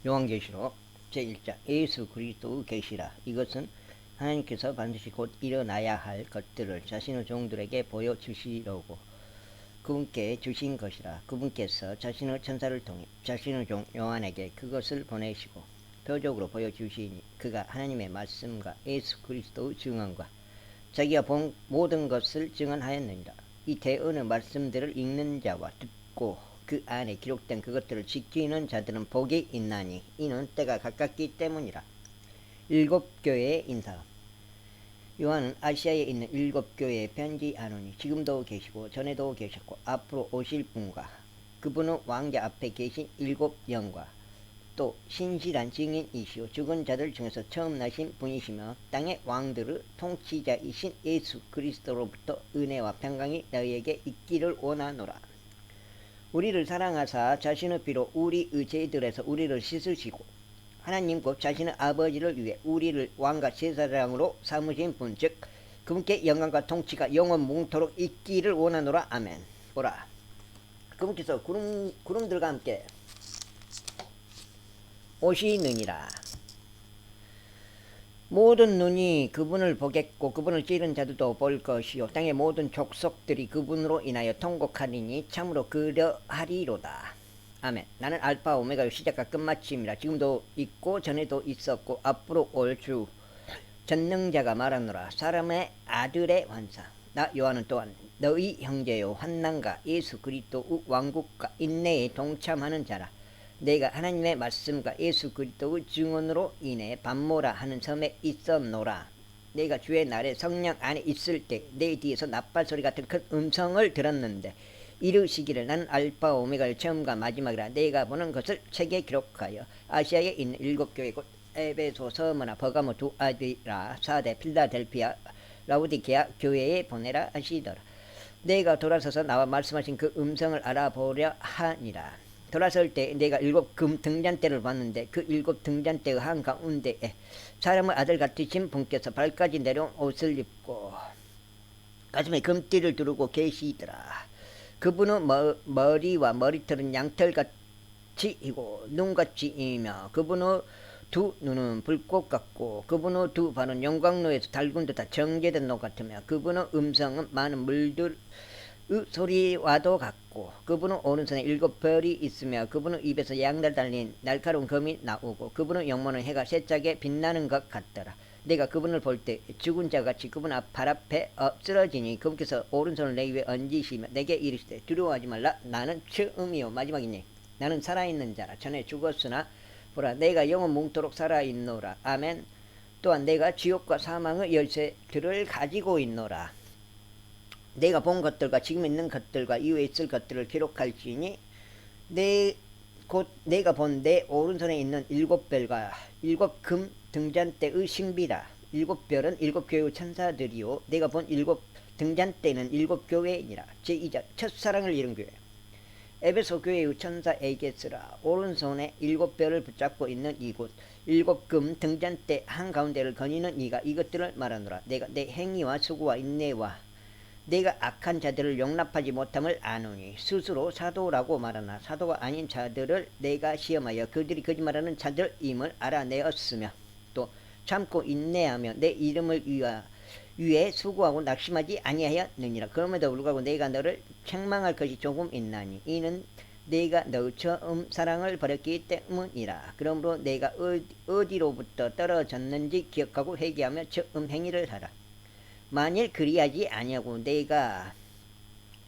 요한계시록 제1장 예수 그리스도의 계시라. 이것은 하나님께서 반드시 곧 일어나야 할 것들을 자신의 종들에게 보여주시려고 그분께 주신 것이라. 그분께서 자신의 천사를 통해 자신의 종 요한에게 그것을 보내시고 표적으로 보여주시니 그가 하나님의 말씀과 예수 그리스도의 증언과 자기가 본 모든 것을 증언하였느니라. 이 대언의 말씀들을 읽는 자와 듣고 그 안에 기록된 그것들을 지키는 자들은 복이 있나니 이는 때가 가깝기 때문이라. 일곱 교회의 인사. 요한은 아시아에 있는 일곱 교회에 편지하노니 지금도 계시고 전에도 계셨고 앞으로 오실 분과 그분의 왕자 앞에 계신 일곱 영과 또 신실한 증인이시오 죽은 자들 중에서 처음 나신 분이시며 땅의 왕들의 통치자이신 예수 그리스도로부터 은혜와 평강이 너희에게 있기를 원하노라. 우리를 사랑하사 자신의 피로 우리의 죄들에서 우리를 씻으시고 하나님 곧 자신의 아버지를 위해 우리를 왕과 제사장으로 삼으신 분 즉 그분께 영광과 통치가 영원 뭉토록 있기를 원하노라. 아멘. 보라, 그분께서 구름들과 함께 오시느니라. 모든 눈이 그분을 보겠고 그분을 찌른 자들도 볼 것이요 땅의 모든 족속들이 그분으로 인하여 통곡하리니 참으로 그러하리로다. 아멘. 나는 알파 오메가의 시작과 끝마침이라. 지금도 있고 전에도 있었고 앞으로 올 주 전능자가 말하노라. 사람의 아들의 환상. 나 요한은 또한 너희 형제요 환난과 예수 그리스도의 왕국과 인내에 동참하는 자라. 내가 하나님의 말씀과 예수 그리스도의 증언으로 인해 밤모라 하는 섬에 있었노라. 내가 주의 날에 성령 안에 있을 때 내 뒤에서 나팔 소리 같은 큰 음성을 들었는데 이르시기를 나는 알파 오메가의 처음과 마지막이라. 내가 보는 것을 책에 기록하여 아시아에 있는 일곱 교회 곧 에베소, 서머나, 버가모, 두아디라, 사대, 필라델피아, 라우디게아 교회에 보내라 하시더라. 내가 돌아서서 나와 말씀하신 그 음성을 알아보려 하니라. 돌아설 때 내가 일곱 금 등잔대를 봤는데 그 일곱 등잔대의 한가운데에 사람의 아들 같으신 분께서 발까지 내려온 옷을 입고 가슴에 금띠를 두르고 계시더라. 그분의 머리와 머리털은 양털같이이고 눈같이이며 그분의 두 눈은 불꽃 같고 그분의 두 발은 영광로에서 달군 듯한 정제된 녹 같으며 그분의 음성은 많은 물들 소리와도 같고 그분의 오른손에 일곱 별이 있으며 그분의 입에서 양날 달린 날카로운 검이 나오고 그분의 영모는 해가 새짝에 빛나는 것 같더라. 내가 그분을 볼 때 죽은 자같이 그분 발 앞에 엎드러지니 그분께서 오른손을 내 위에 얹으시며 내게 이르시되 두려워하지 말라. 나는 처음이요 마지막이니 나는 살아있는 자라. 전에 죽었으나 보라 내가 영원 뭉토록 살아있노라. 아멘. 또한 내가 지옥과 사망의 열쇠들을 가지고 있노라. 내가 본 것들과 지금 있는 것들과 이후에 있을 것들을 기록할지니 곧 내가 본 내 오른손에 있는 일곱 별과 일곱 금 등잔대의 신비다. 일곱 별은 일곱 교회의 천사들이요 내가 본 일곱 등잔대는 일곱 교회이니라. 제2장 첫사랑을 이룬 교회. 에베소 교회의 천사에게 쓰라. 오른손에 일곱 별을 붙잡고 있는 이곳 일곱 금 등잔대 한가운데를 거니는 이가 이것들을 말하노라. 내가 내 행위와 수고와 인내와 내가 악한 자들을 용납하지 못함을 아노니 스스로 사도라고 말하나 사도가 아닌 자들을 내가 시험하여 그들이 거짓말하는 자들임을 알아내었으며 또 참고 인내하며 내 이름을 위해 수고하고 낙심하지 아니하였느니라. 그럼에도 불구하고 내가 너를 책망할 것이 조금 있나니 이는 내가 너의 처음 사랑을 버렸기 때문이라. 그러므로 내가 어디로부터 떨어졌는지 기억하고 회개하며 처음 행위를 하라. 만일 그리하지 아니하고 내가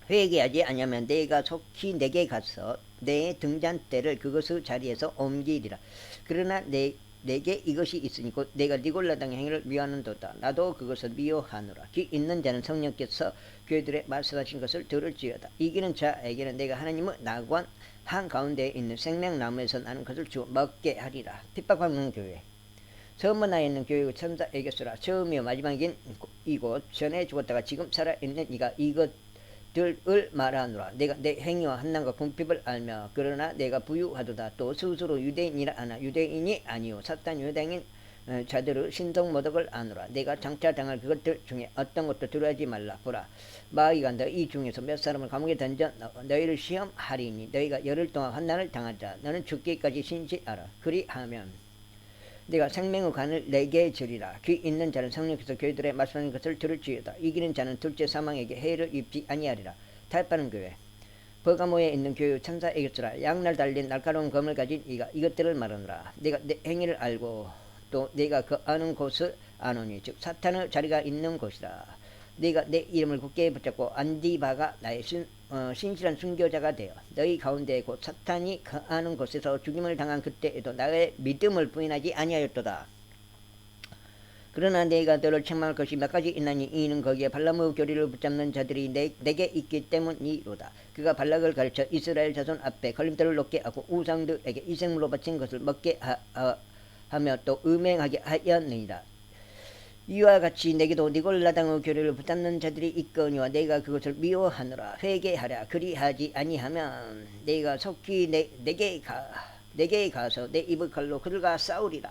회개하지 아니하면 내가 속히 내게 가서 내 등잔대를 그것의 자리에서 옮기리라. 그러나 내게 이것이 있으니 곧 내가 니골라 당의 행위를 미워하는도다. 나도 그것을 미워하노라. 귀 있는 자는 성령께서 교회들에 말씀하신 것을 들을지어다. 이기는 자에게는 내가 하나님의 낙원 한가운데에 있는 생명나무에서 나는 것을 주어 먹게 하리라. 핍박받는 교회. 서머나에 있는 교회의 천사에게 쓰라. 처음이요 마지막인 이곳 전에 죽었다가 지금 살아있는 이가 이것들을 말하노라. 내가 내 행위와 한난과 궁핍을 알며 그러나 내가 부유하도다. 또 스스로 유대인이라 하나 유대인이 아니요 사탄 유대인 자들의 신성 모독을 아노라. 내가 장차 당할 그것들 중에 어떤 것도 두려워하지 말라. 보라, 마귀가 너희 중에서 몇 사람을 감옥에 던져 너희를 시험하리니 너희가 열흘 동안 환난을 당하자. 너는 죽기까지 신실하라. 그리하면 내가 생명의 관을 내게 주리라. 귀 있는 자는 성령께서 교회들의 말씀하는 것을 들을지어다. 이기는 자는 둘째 사망에게 해를 입지 아니하리라. 달빠른 교회, 버가모에 있는 교회 천사에게 쓰라. 양날 달린 날카로운 검을 가진 이가 이것들을 말하노라. 내가 내 행위를 알고 또 내가 그 아는 곳을 아노니 즉 사탄의 자리가 있는 곳이라. 내가 내 이름을 굳게 붙잡고 안디바가 나의 신실한 순교자가 되어 너희 가운데 곧 사탄이 거하는 곳에서 죽임을 당한 그때에도 나의 믿음을 부인하지 아니하였도다. 그러나 내가 너를 책망할 것이 몇 가지 있나니 이는 거기에 발람의 교리를 붙잡는 자들이 내게 있기 때문이로다. 그가 발락을 가르쳐 이스라엘 자손 앞에 걸림돌을 놓게 하고 우상들에게 이생물로 바친 것을 먹게 하며 또 음행하게 하였느니라. 이와 같이 내게도 니골라당의 교리를 붙잡는 자들이 있거니와 내가 그것을 미워하노라. 회개하라. 그리하지 아니하면 내가 속히 내게 가서 내 입의 칼로 그들과 싸우리라.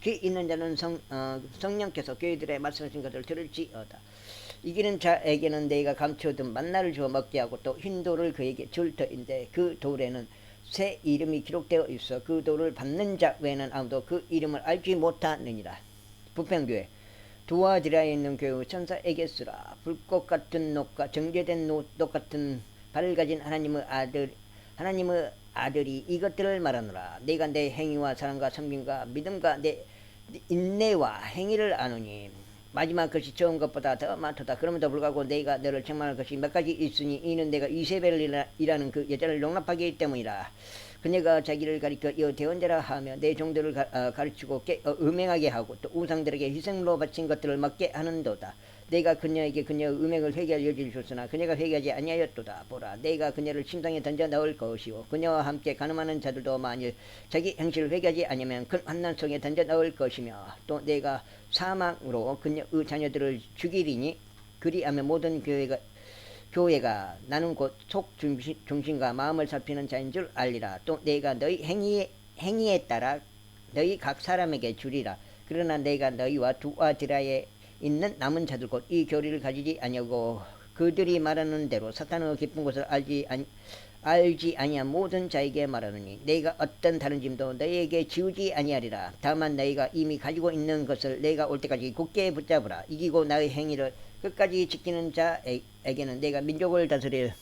귀 있는 자는 성령께서 교회들의 말씀하신 것을 들을지어다. 이기는 자에게는 내가 감춰둔 만나를 주어 먹게 하고 또 흰 돌을 그에게 줄 터인데 그 돌에는 새 이름이 기록되어 있어 그 돌을 받는 자 외에는 아무도 그 이름을 알지 못하느니라. 부평교회, 두아디라에 있는 교회 천사에게 쓰라. 불꽃 같은 녹과 정제된 녹 같은 발을 가진 하나님의 아들이 이것들을 말하노라. 내가 내 행위와 사랑과 섬김과 믿음과 내 인내와 행위를 아노니 마지막 것이 처음 것보다 더 많도다. 그럼에도 불구하고 내가 너를 책망할 것이 몇 가지 있으니 이는 내가 이세벨이라는 그 여자를 용납하기 때문이라. 그녀가 자기를 가리켜 이어 대원자라 하며 내 종들을 가르치고 음행하게 하고 또 우상들에게 희생으로 바친 것들을 먹게 하는도다. 내가 그녀에게 그녀의 음행을 회개할 여지를 줬으나 그녀가 회개하지 아니하였도다. 보라, 내가 그녀를 침상에 던져 넣을 것이요 그녀와 함께 간음하는 자들도 만일 자기 행실을 회개하지 아니하면 큰 환난 속에 던져 넣을 것이며 또 내가 사망으로 그녀의 자녀들을 죽이리니 그리하면 모든 교회가 나는 곧 속 중심과 마음을 살피는 자인 줄 알리라. 또 내가 너희 행위에 따라 너희 각 사람에게 주리라. 그러나 내가 너희와 두아디라에 있는 남은 자들 곧 이 교리를 가지지 아니하고 그들이 말하는 대로 사탄의 깊은 곳을 알지 아니한 모든 자에게 말하노니 내가 어떤 다른 짐도 너희에게 지우지 아니하리라. 다만 너희가 이미 가지고 있는 것을 내가 올 때까지 굳게 붙잡으라. 이기고 나의 행위를 끝까지 지키는 자에게는 내가 민족을 다스릴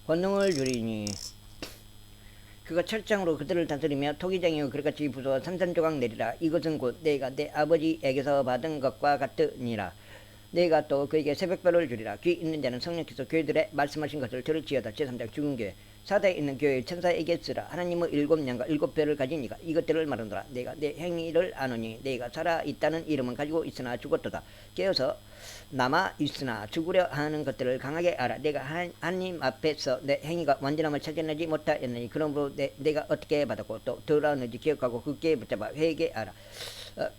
권능을 주리니 그가 철장으로 그들을 다스리며 토기장이여 그릇같이 부수어 산산조각 내리라. 이것은 곧 내가 내 아버지에게서 받은 것과 같으니라. 내가 또 그에게 새벽별을 주리라. 귀 있는 자는 성령께서 교회들의 말씀하신 것을 들을지어다. 제3장 죽은 교회, 사대에 있는 교회 천사에게 쓰라. 하나님의 7년과 7별을 가진 이가 이것들을 말하노라. 내가 내 행위를 아노니 내가 살아있다는 이름은 가지고 있으나 죽었도다. 깨어서 남아있으나 죽으려 하는 것들을 강하게 알아. 내가 하나님 앞에서 내 행위가 완전함을 찾아내지 못하였느니 그러므로 내가 어떻게 받았고 또 들었는지 기억하고 굳게 붙잡아 회개하라.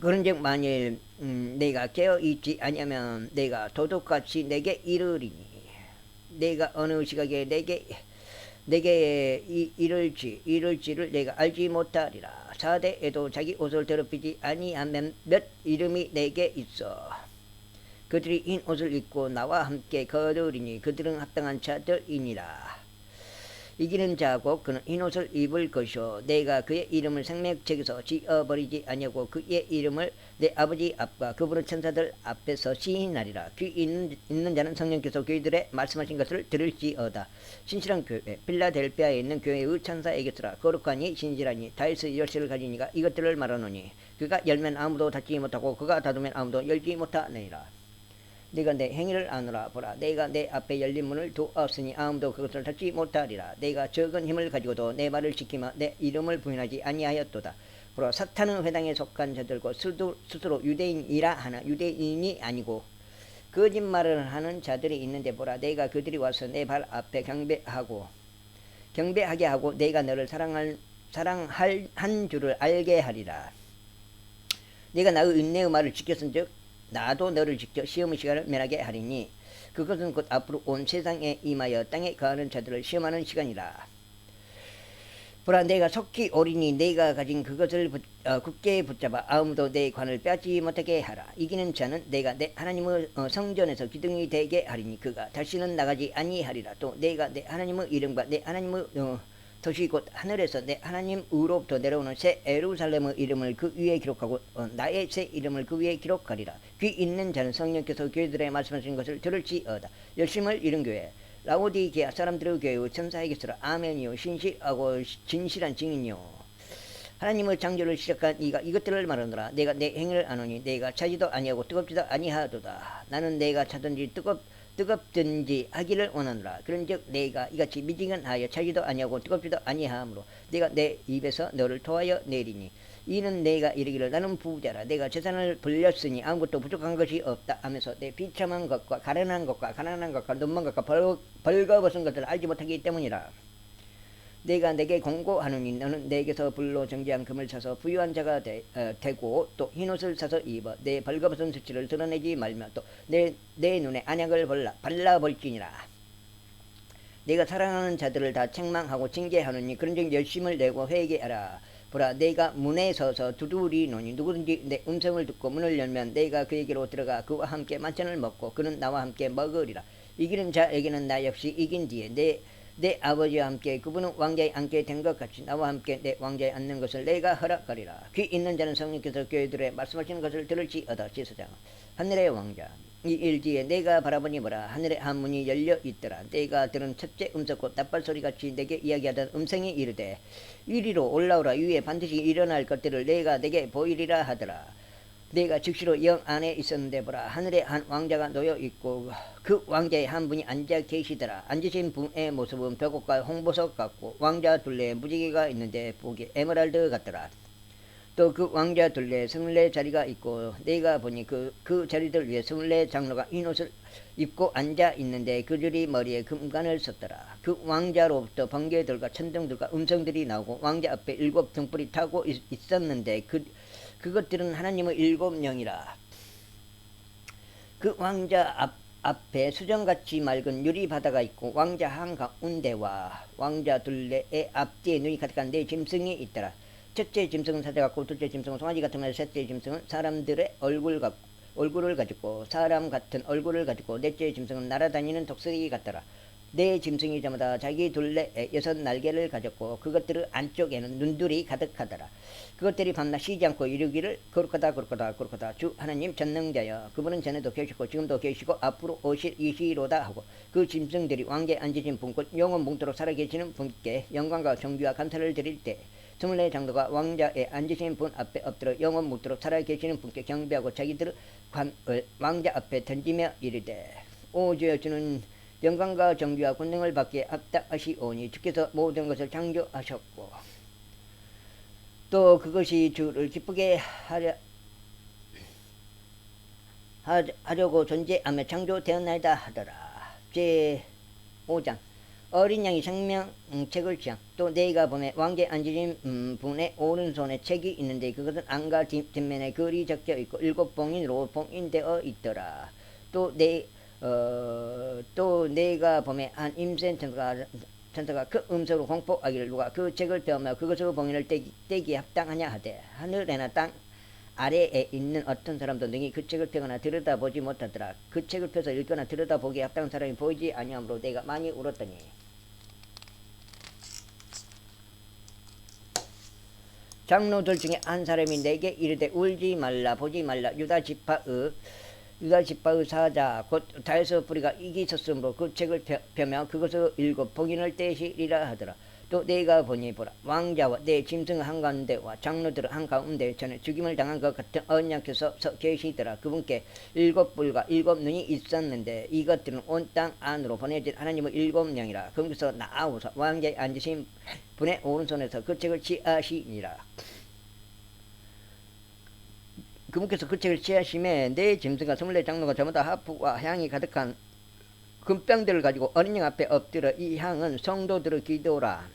그런즉 만일 내가 깨어있지 아니하면 내가 도둑같이 내게 이르리니 내가 어느 시각에 내게 이를지를 내가 알지 못하리라. 사대에도 자기 옷을 더럽히지 아니하면 몇 이름이 내게 있어. 그들이 흰 옷을 입고 나와 함께 거두리니 그들은 합당한 자들이니라. 이기는 자고 그는 흰 옷을 입을 것이요 내가 그의 이름을 생명책에서 지어버리지 아니하고 그의 이름을 내 아버지 앞과 그분의 천사들 앞에서 시인하리라. 귀 있는 자는 성령께서 교회들의 말씀하신 것을 들을지어다. 신실한 교회, 필라델피아에 있는 교회의 천사에게 쓰라. 거룩하니 신실하니 다윗의 열쇠를 가진 이가 이것들을 말하노니 그가 열면 아무도 닫지 못하고 그가 닫으면 아무도 열지 못하느니라. 내가 내 행위를 아노라. 보라, 내가 내 앞에 열린 문을 두었으니 아무도 그것을 닫지 못하리라. 내가 적은 힘을 가지고도 내 말을 지키며 내 이름을 부인하지 아니하였도다. 보라, 사탄은 회당에 속한 자들과 스스로 유대인이라 하나 유대인이 아니고 거짓말을 하는 자들이 있는데, 보라, 내가 그들이 와서 내 발 앞에 경배하게 하고 내가 너를 사랑한 줄을 알게 하리라. 내가 나의 인내의 말을 지켰은즉 나도 너를 지켜 시험의 시간을 면하게 하리니 그것은 곧 앞으로 온 세상에 임하여 땅에 거하는 자들을 시험하는 시간이라. 보라, 내가 속히 오리니 내가 가진 그것을 굳게 붙잡아 아무도 내 관을 빼앗지 못하게 하라. 이기는 자는 내가 내 하나님의 성전에서 기둥이 되게 하리니 그가 다시는 나가지 아니하리라. 또 내가 내 하나님의 이름과 내 하나님의 도시 곧 하늘에서 내 하나님으로부터 내려오는 새 예루살렘의 이름을 그 위에 기록하고 나의 새 이름을 그 위에 기록하리라. 귀 있는 자는 성령께서 교회들에 말씀하신 것을 들을지어다. 열심을 잃은 교회, 라오디게아 사람들의 교회의 천사에게서라. 아멘이요, 신실하고 진실한 증인이요, 하나님의 창조를 시작한 이가 이것들을 말하노라. 내가 내 행위를 아노니 내가 차지도 아니하고 뜨겁지도 아니하도다. 나는 내가 차든지 뜨겁든지 하기를 원하노라. 그런즉 내가 이같이 미지근하여 차지도 아니하고 뜨겁지도 아니하므로 내가 내 입에서 너를 토하여 내리니, 이는 내가 이르기를 나는 부자라. 내가 재산을 벌렸으니 아무것도 부족한 것이 없다 하면서 내 비참한 것과 가련한 것과 가난한 것과 눈먼 것과 벌거벗은 것을 알지 못하기 때문이라. 내가 내게 공고하노니 너는 내게서 불로 정지한 금을 사서 부유한 자가 되고 또 흰옷을 사서 입어 내 벌거벗은 수치를 드러내지 말며 또 내 눈에 안약을 발라볼지니라. 내가 사랑하는 자들을 다 책망하고 징계하노니 그런즉 열심을 내고 회개하라. 보라, 내가 문에 서서 두드리노니 누구든지 내 음성을 듣고 문을 열면 내가 그에게로 들어가 그와 함께 만찬을 먹고 그는 나와 함께 먹으리라. 이기는 자에게는 나 역시 이긴 뒤에 내 아버지와 함께 그분은 왕자에 앉게 된 것 같이 나와 함께 내 왕자에 앉는 것을 내가 허락하리라. 귀 있는 자는 성령께서 교회들에 말씀하시는 것을 들을지어다. 제사장, 하늘의 왕자. 이 일 뒤에 내가 바라보니 보라, 하늘의 한 문이 열려 있더라. 내가 들은 첫째 음성 곧 낫발소리같이 내게 이야기하던 음성이 이르되, 이리로 올라오라. 위에 반드시 일어날 것들을 내가 내게 보이리라 하더라. 내가 즉시로 영 안에 있었는데 보라, 하늘에 한 왕자가 놓여 있고 그 왕자의 한 분이 앉아 계시더라. 앉으신 분의 모습은 벽옥과 홍보석 같고 왕자 둘레에 무지개가 있는데 보기 에메랄드 같더라. 또 그 왕자 둘레에 24자리가 있고 내가 보니 그 자리들 위에 24장로가 흰 옷을 입고 앉아 있는데 그들이 머리에 금관을 썼더라. 그 왕자로부터 번개들과 천둥들과 음성들이 나오고 왕자 앞에 7 등불이 타고 있었는데 그것들은 하나님의 7 영이라. 그 왕자 앞에 수정같이 맑은 유리 바다가 있고 왕자 한가운데와 왕자 둘레의 앞뒤에 눈이 가득한 4 짐승이 있더라. 첫째 짐승은 사자 같고 둘째 짐승은 송아지 같으며 셋째 짐승은 사람들의 얼굴을 가지고 사람 같은 얼굴을 가지고 넷째 짐승은 날아다니는 독수리 같더라. 4 짐승이 저마다 자기 둘레에 6 날개를 가졌고 그것들의 안쪽에는 눈들이 가득하더라. 그것들이 밤낮 쉬지 않고 이르기를 거룩하다 거룩하다 거룩하다 주 하나님 전능자여, 그분은 전에도 계시고 지금도 계시고 앞으로 오실 이시로다 하고 그 짐승들이 왕좌에 앉으신 분 곧 영원 뭉토록 살아계시는 분께 영광과 존귀와 감사를 드릴 때 24장로가 왕자에 앉으신 분 앞에 엎드려 영원 뭉토록 살아계시는 분께 경배하고 자기들의 관을 왕자 앞에 던지며 이르되, 오 주여, 주는 영광과 존귀와 권능을 받기에 합당하시오니 주께서 모든 것을 창조하셨고 또 그것이 주를 기쁘게 하려고 존재하며 창조되었나이다 하더라. 제5장 어린 양이 생명책을 취한 또 내가 보매 왕좌에 앉으신 분의 오른손에 책이 있는데 그것은 안과 뒷면에 글이 적혀 있고 7 봉인으로 봉인되어 있더라. 또 내가 보매 한 임센 천사가 그 음성으로 공포하기를 누가 그 책을 펴며 그것으로 봉인을 떼기에 합당하냐 하되, 하늘에나 땅 아래에 있는 어떤 사람도 능히 그 책을 펴거나 들여다보지 못하더라. 그 책을 펴서 읽거나 들여다보기에 합당한 사람이 보이지 아니하므로 내가 많이 울었더니, 장로들 중에 한 사람이 내게 이르되 울지 말라, 보지 말라. 유다 지파의 사자 곧 다에서 뿌리가 이기 있었으므로 그 책을 펴며 그것을 읽고 봉인을 떼시리라 하더라. 또 내가 보니 보라 왕자와 내 짐승 한가운데와 장로들 한가운데 전에 죽임을 당한 것 같은 언약께서 서 계시더라. 그분께 7뿔과 7눈이 있었는데 이것들은 온 땅 안으로 보내진 하나님의 7영이라. 거기서 나아오사 왕자에 앉으신 분의 오른손에서 그 책을 취하시니라. 그분께서 그 책을 취하심에 내 짐승과 24장로가 저마다 하프와 향이 가득한 금병들을 가지고 어린 양 앞에 엎드려 이 향은 성도들의 기도라.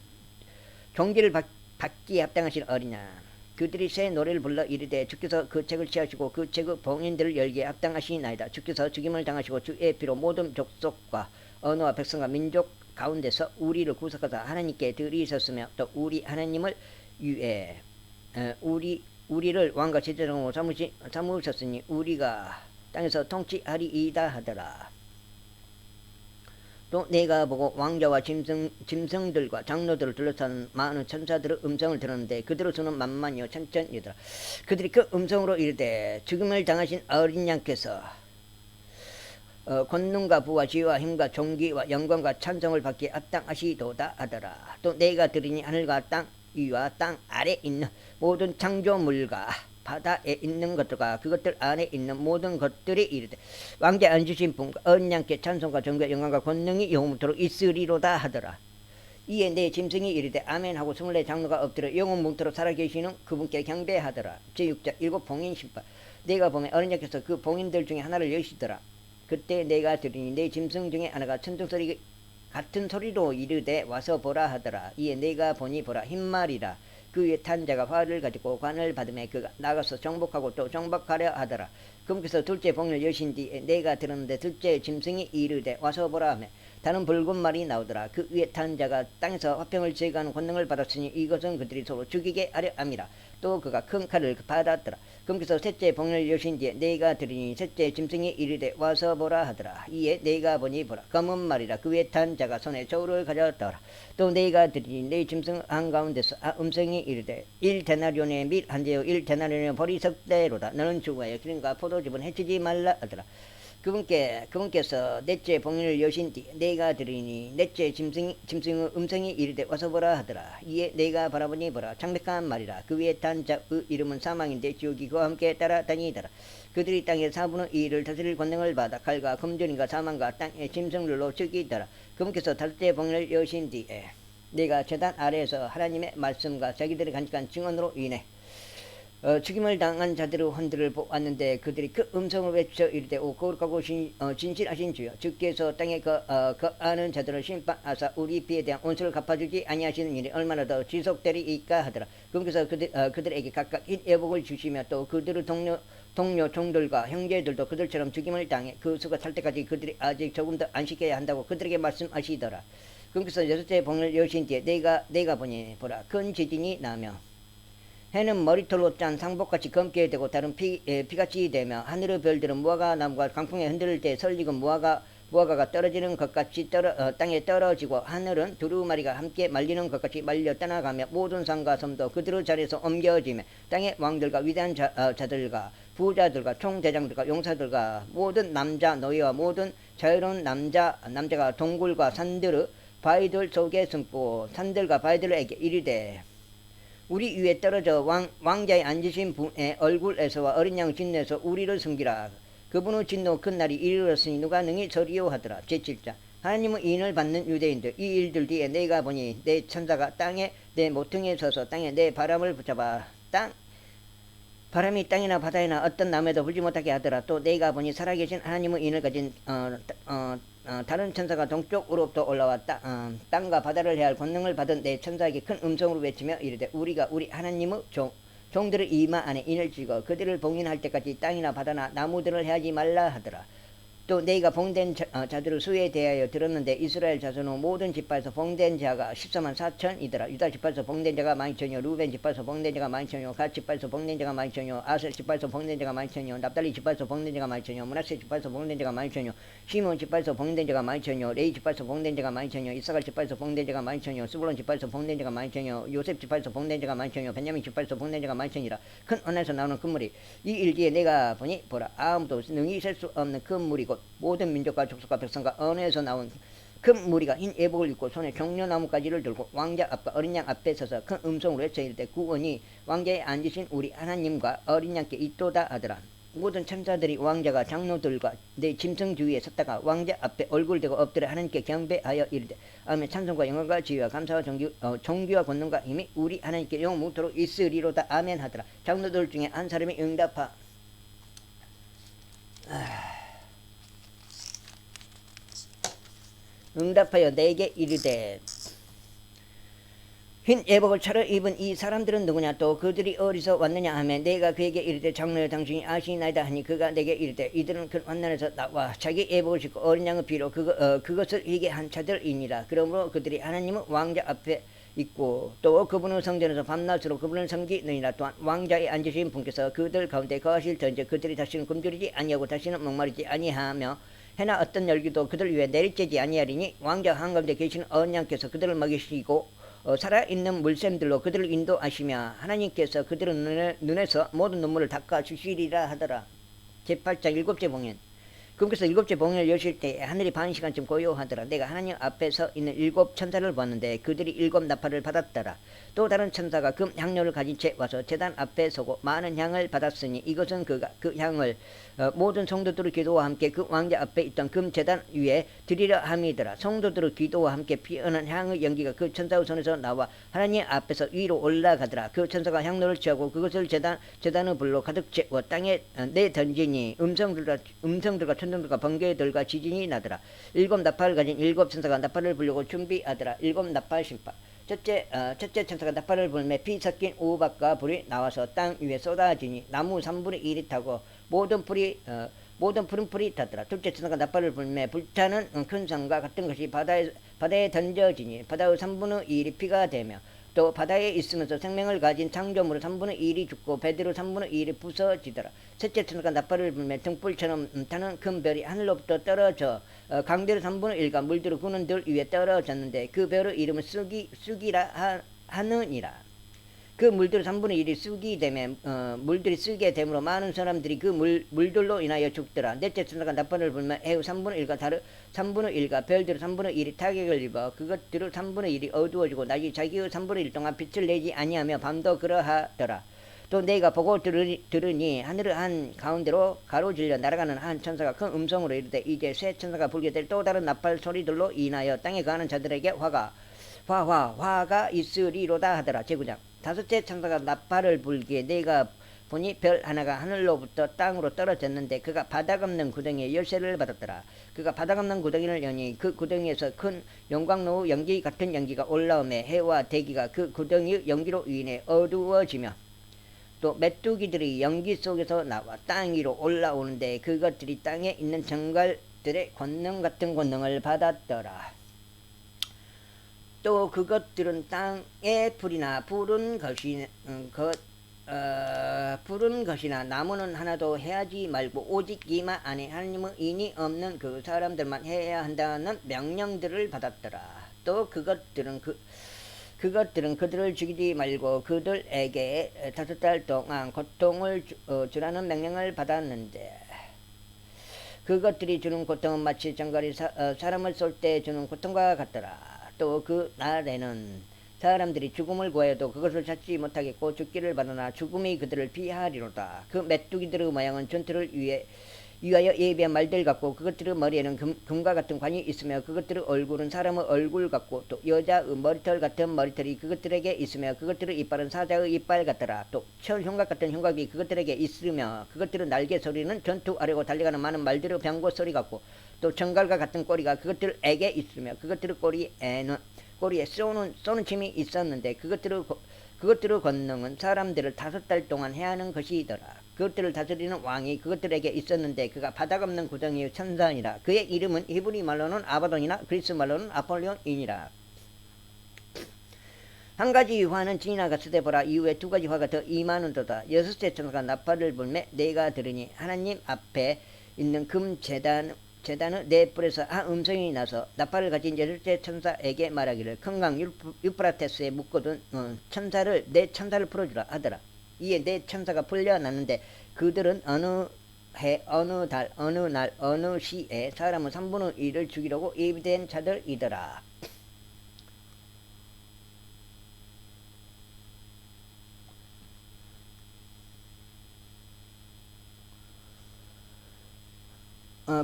종기를 받기에 합당하신 어린 양. 그들이 새 노래를 불러 이르되 주께서 그 책을 취하시고 그 책의 봉인들을 열기에 합당하시나이다. 주께서 죽임을 당하시고 주의 피로 모든 족속과 언어와 백성과 민족 가운데서 우리를 구속하사 하나님께 들이셨으며 또 우리 하나님을 위해 우리를 왕과 제사장으로 삼으셨으니 우리가 땅에서 통치하리이다 하더라. 또 내가 보고 왕자와 짐승들과 장로들을 둘러싼 많은 천사들의 음성을 들었는데 그들의 수는 만만이요 천천이더라. 그들이 그 음성으로 이르되 죽음을 당하신 어린 양께서 권능과 부와 지혜와 힘과 존귀와 영광과 찬송을 받기에 합당하시도다 하더라. 또 내가 들으니 하늘과 땅 위와 땅 아래 있는 모든 창조물과 바다에 있는 것들과 그것들 안에 있는 모든 것들이 이르되 왕자 앉으신 분과 어린 양께 찬송과 존귀와 영광과 권능이 영원토록 있으리로다 하더라. 이에 내 짐승이 이르되 아멘하고 24장로가 엎드려 영원토록 살아계시는 그분께 경배하더라. 제6장 7봉인 심판. 내가 보면 어린 양께서 그 봉인들 중에 하나를 여시더라. 그때 내가 들으니 내 짐승 중에 하나가 천둥소리 같은 소리로 이르되 와서 보라 하더라. 이에 내가 보니 보라 흰말이라. 그 위에 탄 자가 활을 가지고 관을 받으며 그가 나가서 정복하고 또 정복하려 하더라. 그분께서 둘째 봉을 여신 뒤에 내가 들었는데 둘째 짐승이 이르되 와서 보라 하며 다른 붉은 말이 나오더라. 그 위에 탄 자가 땅에서 화평을 제거하는 권능을 받았으니 이것은 그들이 서로 죽이게 하려 함이라. 또 그가 큰 칼을 받았더라. 그분께서 셋째 봉을 여신 뒤에 내가 들으니 셋째 짐승이 이르되 와서 보라 하더라. 이에 내가 보니 보라 검은 말이라. 그 위에 탄 자가 손에 저울을 가졌더라. 또 내가 들으니 내 짐승 한가운데서 음성이 이르되 1데나리온의 밀 한 대요 1데나리온의 보리 석대로다. 너는 죽어야 기름과 포도즙은 해치지 말라 하더라. 그분께서 넷째 봉인을 여신 뒤 내가 들으니 넷째 짐승의 음성이 이르되 와서 보라 하더라. 이에 내가 바라보니 보라 창백한 말이라. 그 위에 탄 자의 이름은 사망인데 지옥이 그와 함께 따라다니더라. 그들이 땅의 4분의 2를 다스릴 권능을 받아 칼과 금전인과 사망과 땅의 짐승들로 죽이더라. 그분께서 다섯째 봉인을 여신 뒤에 내가 제단 아래에서 하나님의 말씀과 자기들의 간직한 증언으로 인해 죽임을 당한 자들의 혼들을 보았는데 그들이 그 음성을 외쳐 이르되 오 거룩하고 진실하신 주여 주께서 땅에 거하는 자들을 심판하사 우리 피에 대한 온수를 갚아주지 아니하시는 일이 얼마나 더 지속되리이까 하더라. 그분께서 그들에게 각각 흰 예복을 주시며 또 그들의 동료 종들과 형제들도 그들처럼 죽임을 당해 그 수가 찰 때까지 그들이 아직 조금 더 안식해야 한다고 그들에게 말씀하시더라. 그분께서 여섯째 봉을 여신 뒤에 내가 보니 보라 큰 지진이 나며 해는 머리털로 짠 상복같이 검게 되고 다른 피같이 되며 하늘의 별들은 무화과 나무가 강풍에 흔들릴 때 설리고 무화과가 떨어지는 것 같이 땅에 떨어지고 하늘은 두루마리가 함께 말리는 것 같이 말려 떠나가며 모든 산과 섬도 그들의 자리에서 옮겨지며 땅의 왕들과 위대한 자들과 부자들과 총대장들과 용사들과 모든 남자 노예와 모든 자유로운 남자가 동굴과 산들의 바위들 속에 숨고 산들과 바위들에게 이르되 우리 위에 떨어져 왕자에 앉으신 분의 얼굴에서와 어린 양 진노에서 우리를 숨기라. 그분의 진노 큰 날이 이르렀으니 누가 능히 저리요 하더라. 제7장 하나님은 인을 받는 유대인들 이 일들 뒤에 내가 보니 내 천사가 땅에 내 모퉁이에 서서 땅에 내 바람을 붙잡아 바람이 땅이나 바다에나 어떤 나무에도 불지 못하게 하더라. 또 내가 보니 살아계신 하나님의 인을 가진 다른 천사가 동쪽으로부터 올라왔다. 땅과 바다를 해할 권능을 받은 내 천사에게 큰 음성으로 외치며 이르되 우리가 우리 하나님의 종들의 이마 안에 인을 찍어 그들을 봉인할 때까지 땅이나 바다나 나무들을 해하지 말라 하더라. 또 내가 봉된 자들의 수에 대하여 들었는데 이스라엘 자손의 모든 지파에서 봉된 자가 14만 4천이더라. 유다 지파에서 봉된 자가 12,000이요 루벤 지파에서 봉된 자가 12,000이요 갓 지파에서 봉된 자가 12,000이요 아셀 지파에서 봉된 자가 12,000이요 납달리 지파에서 봉된 자가 12,000이요 므낫세 지파에서 봉된 자가 12,000이요 시몬 지파에서 봉된 자가 12,000이요 레위 지파에서 봉된 자가 12,000이요 이사갈 지파에서 봉된 자가 12,000이요 스불론 지파에서 봉된 자가 12,000이요 요셉 지파에서 봉된 자가 12,000이요 베냐민 지파에서 봉된 자가 12,000이라. 큰 언에서 나오는 금물이 이 일 뒤에 내가 보니 보라 아무도 능히 셀 수 없는 금물이 곧 모든 민족과 족속과 백성과 언어에서 나온 큰 무리가 흰 예복을 입고 손에 종려나무가지를 들고 왕자 앞과 어린 양 앞에 서서 큰 음성으로 외쳐 이르되 구원이 왕자에 앉으신 우리 하나님과 어린 양께 있도다 하더라. 모든 천사들이 왕자가 장로들과 내 짐승 주위에 섰다가 왕자 앞에 얼굴 대고 엎드려 하나님께 경배하여 이르되 아멘. 찬송과 영광과 지위와 감사와 존귀와 권능과 힘이 우리 하나님께 영무토록 있으리로다. 아멘 하더라. 장로들 중에 한 사람이 응답하여 내게 이르되 흰 예복을 차려입은 이 사람들은 누구냐? 또 그들이 어디서 왔느냐 하며 내가 그에게 이르되 장로여 당신이 아시나이다 하니 그가 내게 이르되 이들은 그 환난에서 나와 자기 예복을 싣고 어린 양의 피로 그것을 이게 한 자들이니라. 그러므로 그들이 하나님은 왕자 앞에 있고 또 그분의 성전에서 밤낮으로 그분을 섬기느니라. 또한 왕자에 앉으신 분께서 그들 가운데 거하실 터인지 그들이 다시는 굶주리지 아니하고 다시는 목마르지 아니하며 해나 어떤 열기도 그들 위에 내리쬐지 아니하리니 왕자 한가운데 계시는 어린 양께서 그들을 먹이시고 살아있는 물샘들로 그들을 인도하시며 하나님께서 그들의 눈에서 모든 눈물을 닦아 주시리라 하더라. 제8장 일곱째 봉인. 그분께서 일곱째 봉인을 여실 때 하늘이 반 시간쯤 고요하더라. 내가 하나님 앞에서 있는 일곱 천사를 보았는데 그들이 일곱 나팔을 받았더라. 또 다른 천사가 금 향료를 가진 채 와서 제단 앞에 서고 많은 향을 받았으니 이것은 그가 그 향을 모든 성도들의 기도와 함께 그 왕자 앞에 있던 금 제단 위에 드리려 함이더라. 성도들의 기도와 함께 피어난 향의 연기가 그 천사의 손에서 나와 하나님 앞에서 위로 올라가더라. 그 천사가 향료를 취하고 그것을 제단의 불로 가득 채워 땅에 내던지니 음성들과 천둥들과 번개들과 지진이 나더라. 일곱 나팔을 가진 일곱 천사가 나팔을 불려고 준비하더라. 일곱 나팔 심판. 첫째 천사가 나팔을 불매 피 섞인 우박과 불이 나와서 땅 위에 쏟아지니 나무 3분의 1이 타고 모든 푸른 풀이 타더라. 둘째 천사가 나팔을 불매 불타는 큰 성과 같은 것이 바다에 던져지니 바다의 3분의 1이 피가 되며 또 바다에 있으면서 생명을 가진 창조물의 3분의 1이 죽고 배들의 3분의 1이 부서지더라. 셋째 천사가 나팔을 불매 등불처럼 타는 큰 별이 하늘로부터 떨어져 강들의 3분의 1과 물들의 구는 들 위에 떨어졌는데 그 별의 이름은 쑥이라 하느니라. 그 물들의 3분의 1이 쑥이 되며 물들이 쓰게 되므로 많은 사람들이 그 물들로 인하여 죽더라. 넷째 천사가 나팔을 불며 해의 3분의 1과 달의 3분의 1과 별들의 3분의 1이 타격을 입어 그것들의 3분의 1이 어두워지고 낮이 자기의 3분의 1 동안 빛을 내지 아니하며 밤도 그러하더라. 또 내가 보고 들으니 하늘의 한 가운데로 가로질려 날아가는 한 천사가 큰 음성으로 이르되 이제 새 천사가 불게 될 또 다른 나팔 소리들로 인하여 땅에 거하는 자들에게 화가 있으리로다 하더라. 제9장. 다섯째 천사가 나팔을 불기에 내가 보니 별 하나가 하늘로부터 땅으로 떨어졌는데 그가 바닥 없는 구덩이에 열쇠를 받았더라. 그가 바닥 없는 구덩이를 여니 그 구덩이에서 큰 용광로 연기 같은 연기가 올라오매 해와 대기가 그 구덩이의 연기로 인해 어두워지며 또 메뚜기들이 연기 속에서 나와 땅 위로 올라오는데 그것들이 땅에 있는 정갈들의 권능 같은 권능을 받았더라. 또 그것들은 땅에 풀이나 푸른 것이나 나무는 하나도 해하지 말고 오직 이마 안에 하나님의 인이 없는 그 사람들만 해야 한다는 명령들을 받았더라. 또 그것들은 그들을 죽이지 말고 그들에게 5달 동안 고통을 주라는 명령을 받았는데 그것들이 주는 고통은 마치 정갈이 사람을 쏠 때 주는 고통과 같더라. 또 그 날에는 사람들이 죽음을 구하여도 그것을 찾지 못하겠고 죽기를 바라나 죽음이 그들을 피하리로다. 그 메뚜기들의 모양은 전투를 위하여 예비한 말들 같고 그것들의 머리에는 금과 같은 관이 있으며 그것들의 얼굴은 사람의 얼굴 같고 또 여자의 머리털 같은 머리털이 그것들에게 있으며 그것들의 이빨은 사자의 이빨 같더라. 또 철 흉곽 같은 흉곽이 그것들에게 있으며 그것들의 날개 소리는 전투하려고 달려가는 많은 말들의 병고 소리 같고 또 정갈과 같은 꼬리가 그것들에게 있으며 그것들의 꼬리에 쏘는 침이 있었는데 그것들의 권능은 사람들을 5달 동안 해야 하는 것이더라. 그것들을 다스리는 왕이 그것들에게 있었는데 그가 바닥 없는 구덩이의 천사니라. 그의 이름은 히브리 말로는 아바돈이나 그리스 말로는 아폴리온이니라. 한 가지 화는 지나갔으되 보라 이후에 2가지 화가 더 임하는도다. 6째 천사가 나팔을 불매 내가 들으니 하나님 앞에 있는 금 제단의 네 뿔에서 한 음성이 나서 나팔을 가진 6째 천사에게 말하기를 큰 강 유프라테스에 묶어둔 네 천사를 풀어주라 하더라. 이에 네 천사가 풀려났는데 그들은 어느 해 어느 달 어느 날 어느 시에 사람은 3분의 1을 죽이려고 예비된 자들이더라.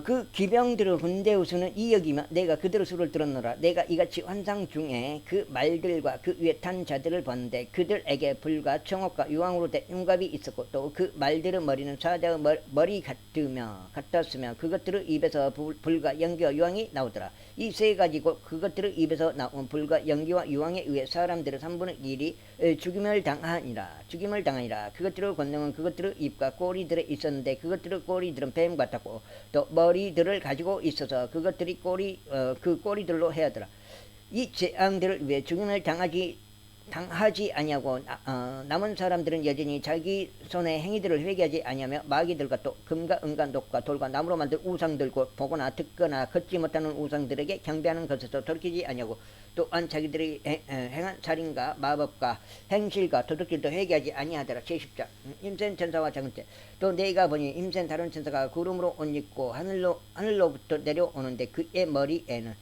그 기병들의 군대의 수는 이역이며 내가 그들의 수를 들었노라. 내가 이같이 환상 중에 그 말들과 그 위에 탄 자들을 봤는데 그들에게 불과 청옥과 유황으로 된 흉갑이 있었고 또 그 말들의 머리는 사자의 머리 같았으며 그것들의 입에서 불과 연기와 유황이 나오더라. 이 세 가지고 그것들의 입에서 나온 불과 연기와 유황에 의해 사람들의 3분의 1이 죽임을 당하니라. 그것들의 권능은 그것들의 입과 꼬리들에 있었는데 그것들의 꼬리들은 뱀 같았고 또 머리들을 가지고 있어서 그것들이 그 꼬리들로 헤어더라. 이 재앙들을 위해 죽임을 당하지 아니하고 남은 사람들은 여전히 자기 손의 행위들을 회개하지 아니하며 마귀들과 또 금과 은과 녹과 돌과 나무로 만든 우상들고 보거나 듣거나 걷지 못하는 우상들에게 경배하는 것에서 돌이키지 아니하고 또한 자기들이 행한 살인과 마법과 행실과 도둑질도 회개하지 아니하더라. 제10장 힘센 천사와 작은 때 또 내가 보니 힘센 다른 천사가 구름으로 옷 입고 하늘로부터 내려오는데 그의 머리에는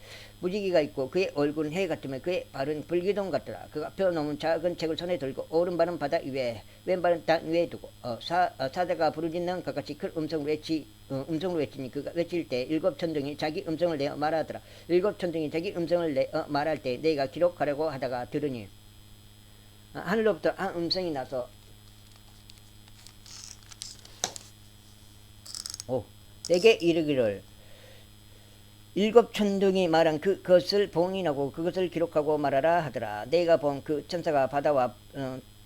무지개가 있고 그의 얼굴은 해 같으며 그의 발은 불기둥 같더라. 그가 펴놓은 작은 책을 손에 들고 오른발은 바다 위에 왼발은 땅 위에 두고 사자가 부르짖는 것같이 큰 음성으로 외치니 그가 외칠 때 7천둥이 자기 음성을 내어 말하더라. 7천둥이 자기 음성을 내어 말할 때 내가 기록하려고 하다가 들으니 하늘로부터 한 음성이 나서 내게 이르기를 7천둥이 말한 그것을 봉인하고 그것을 기록하고 말하라 하더라. 내가 본 그 천사가 바다와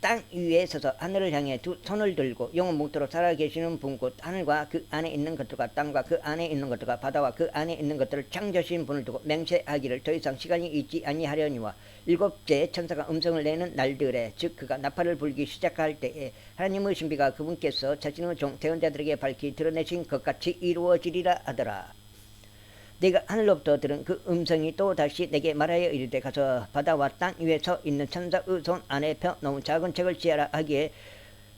땅 위에 서서 하늘을 향해 두 손을 들고 영원 묵도록 살아계시는 분 곧 하늘과 그 안에 있는 것들과 땅과 그 안에 있는 것들과 바다와 그 안에 있는 것들을 창조하신 분을 두고 맹세하기를 더 이상 시간이 있지 아니하려니와 7째 천사가 음성을 내는 날들에 즉 그가 나팔을 불기 시작할 때에 하나님의 신비가 그분께서 자신의 종 대언자들에게 밝히 드러내신 것 같이 이루어지리라 하더라. 내가 하늘로부터 들은 그 음성이 또 다시 내게 말하여 이르되 가서 바다와 땅 위에 서 있는 천사의 손 안에 펴놓은 작은 책을 지하라 하기에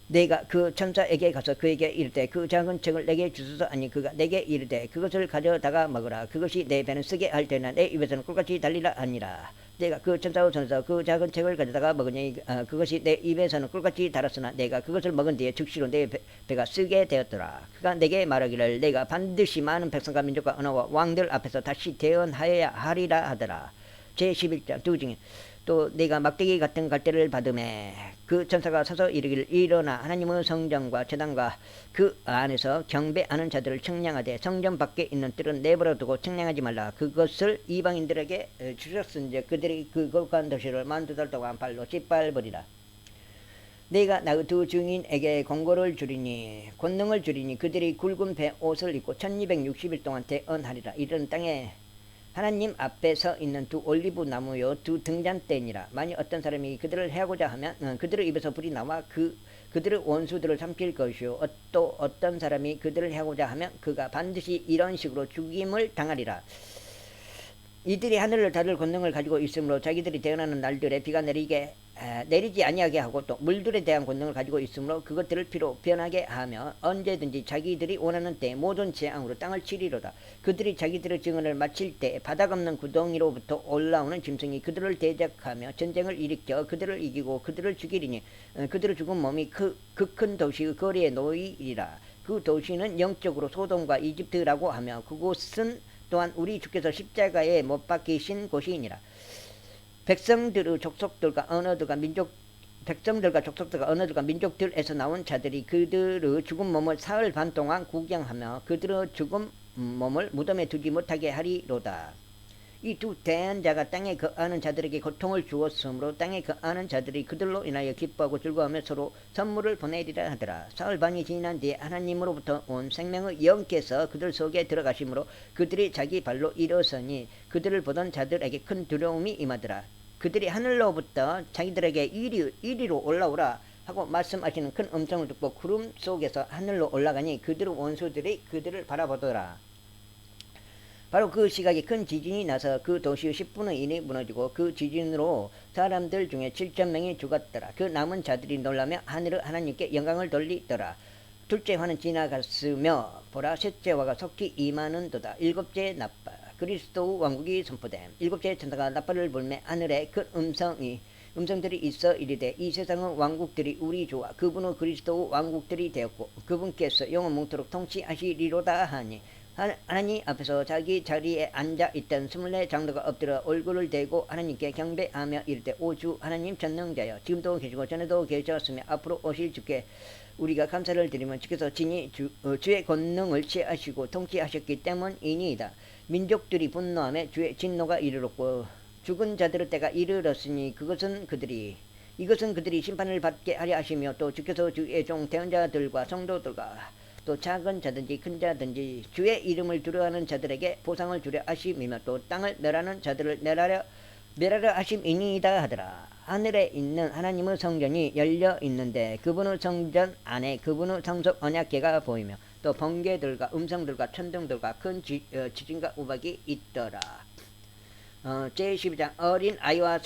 내가 그 천사에게 가서 그에게 이르되 그 작은 책을 내게 주소서 하니 그가 내게 이르되 그것을 가져다가 먹으라. 그것이 내 배는 쓰게 할 때나 내 입에서는 꿀같이 달리라 하니라. 내가 그 천사의 손에서 그 작은 책을 가져다가 먹으니 그것이 내 입에서는 꿀같이 달았으나 내가 그것을 먹은 뒤에 즉시로 내 배가 쓰게 되었더라. 그가 내게 말하기를 내가 반드시 많은 백성과 민족과 언어와 왕들 앞에서 다시 대언하여야 하리라 하더라. 제11장 두 중에 또 내가 막대기 같은 갈대를 받음에 그 천사가 서서 이르기를 일어나 하나님의 성전과 제단과 그 안에서 경배하는 자들을 청량하되 성전 밖에 있는 뜰은 내버려 두고 청량하지 말라. 그것을 이방인들에게 주셨은즉 그들이 그 거룩한 도시를 12달 동안 발로 짓밟으리라. 내가 나의 두 증인에게 권능을 주리니 그들이 굵은 배 옷을 입고 1260일 동안 대언하리라. 이런 땅에 하나님 앞에 서 있는 두 올리브 나무요 두 등잔대니라. 만일 어떤 사람이 그들을 해하고자 하면 그들의 입에서 불이 나와 그들의 원수들을 삼킬 것이요 또 어떤 사람이 그들을 해하고자 하면 그가 반드시 이런 식으로 죽임을 당하리라. 이들이 하늘을 닫을 권능을 가지고 있으므로 자기들이 대언하는 날들에 비가 내리지 아니하게 하고 또 물들에 대한 권능을 가지고 있으므로 그것들을 피로 변하게 하며 언제든지 자기들이 원하는 때에 모든 재앙으로 땅을 치리로다. 그들이 자기들의 증언을 마칠 때에 바닥 없는 구덩이로부터 올라오는 짐승이 그들을 대적하며 전쟁을 일으켜 그들을 이기고 그들을 죽이리니 그들의 죽은 몸이 그 큰 도시의 거리에 놓이리라. 그 도시는 영적으로 소돔과 이집트라고 하며 그곳은 또한 우리 주께서 십자가에 못 박히신 곳이니라. 백성들과 족속들과 언어들과 민족들에서 나온 자들이 그들의 죽은 몸을 사흘 반 동안 구경하며 그들의 죽은 몸을 무덤에 두지 못하게 하리로다. 이 두 대언자가 땅에 거하는 자들에게 고통을 주었으므로 땅에 거하는 자들이 그들로 인하여 기뻐하고 즐거워하며 서로 선물을 보내리라 하더라. 사흘 반이 지난 뒤에 하나님으로부터 온 생명의 영께서 그들 속에 들어가심으로 그들이 자기 발로 일어서니 그들을 보던 자들에게 큰 두려움이 임하더라. 그들이 하늘로부터 자기들에게 이리로 올라오라 하고 말씀하시는 큰 음성을 듣고 구름 속에서 하늘로 올라가니 그들의 원수들이 그들을 바라보더라. 바로 그 시각에 큰 지진이 나서 그 도시의 10분의 1이 무너지고 그 지진으로 사람들 중에 7,000명이 죽었더라. 그 남은 자들이 놀라며 하늘의 하나님께 영광을 돌리더라. 둘째 화는 지나갔으며 보라 셋째 화가 속히 임하는도다. 일곱째 나팔 그리스도 왕국이 선포됨. 일곱째 천사가 나팔을 불매 하늘에 큰 음성들이 있어 이르되 이 세상의 왕국들이 우리 주와 그분의 그리스도 왕국들이 되었고 그분께서 영원 뭉토록 통치하시리로다 하니 하나님 앞에서 자기 자리에 앉아 있던 24 장로가 엎드려 얼굴을 대고 하나님께 경배하며 이르되 오 주 하나님 전능자여 지금도 계시고 전에도 계셨으며 앞으로 오실 주께 우리가 감사를 드리면 주께서 진히 주의 권능을 취하시고 통치하셨기 때문이니이다. 민족들이 분노하며 주의 진노가 이르렀고 죽은 자들의 때가 이르렀으니 이것은 그들이 심판을 받게 하려 하시며 또 주께서 주의 종 대언자들과 성도들과 또 작은 자든지 큰 자든지 주의 이름을 두려워하는 자들에게 보상을 주려 하심이며 또 땅을 멸하는 자들을 멸하려 하심이니이다 하더라. 하늘에 있는 하나님의 성전이 열려 있는데 그분의 성전 안에 그분의 성속 언약궤가 보이며 또 번개들과 음성들과 천둥들과 큰 지진과 우박이 있더라. 제12장 어린 아이와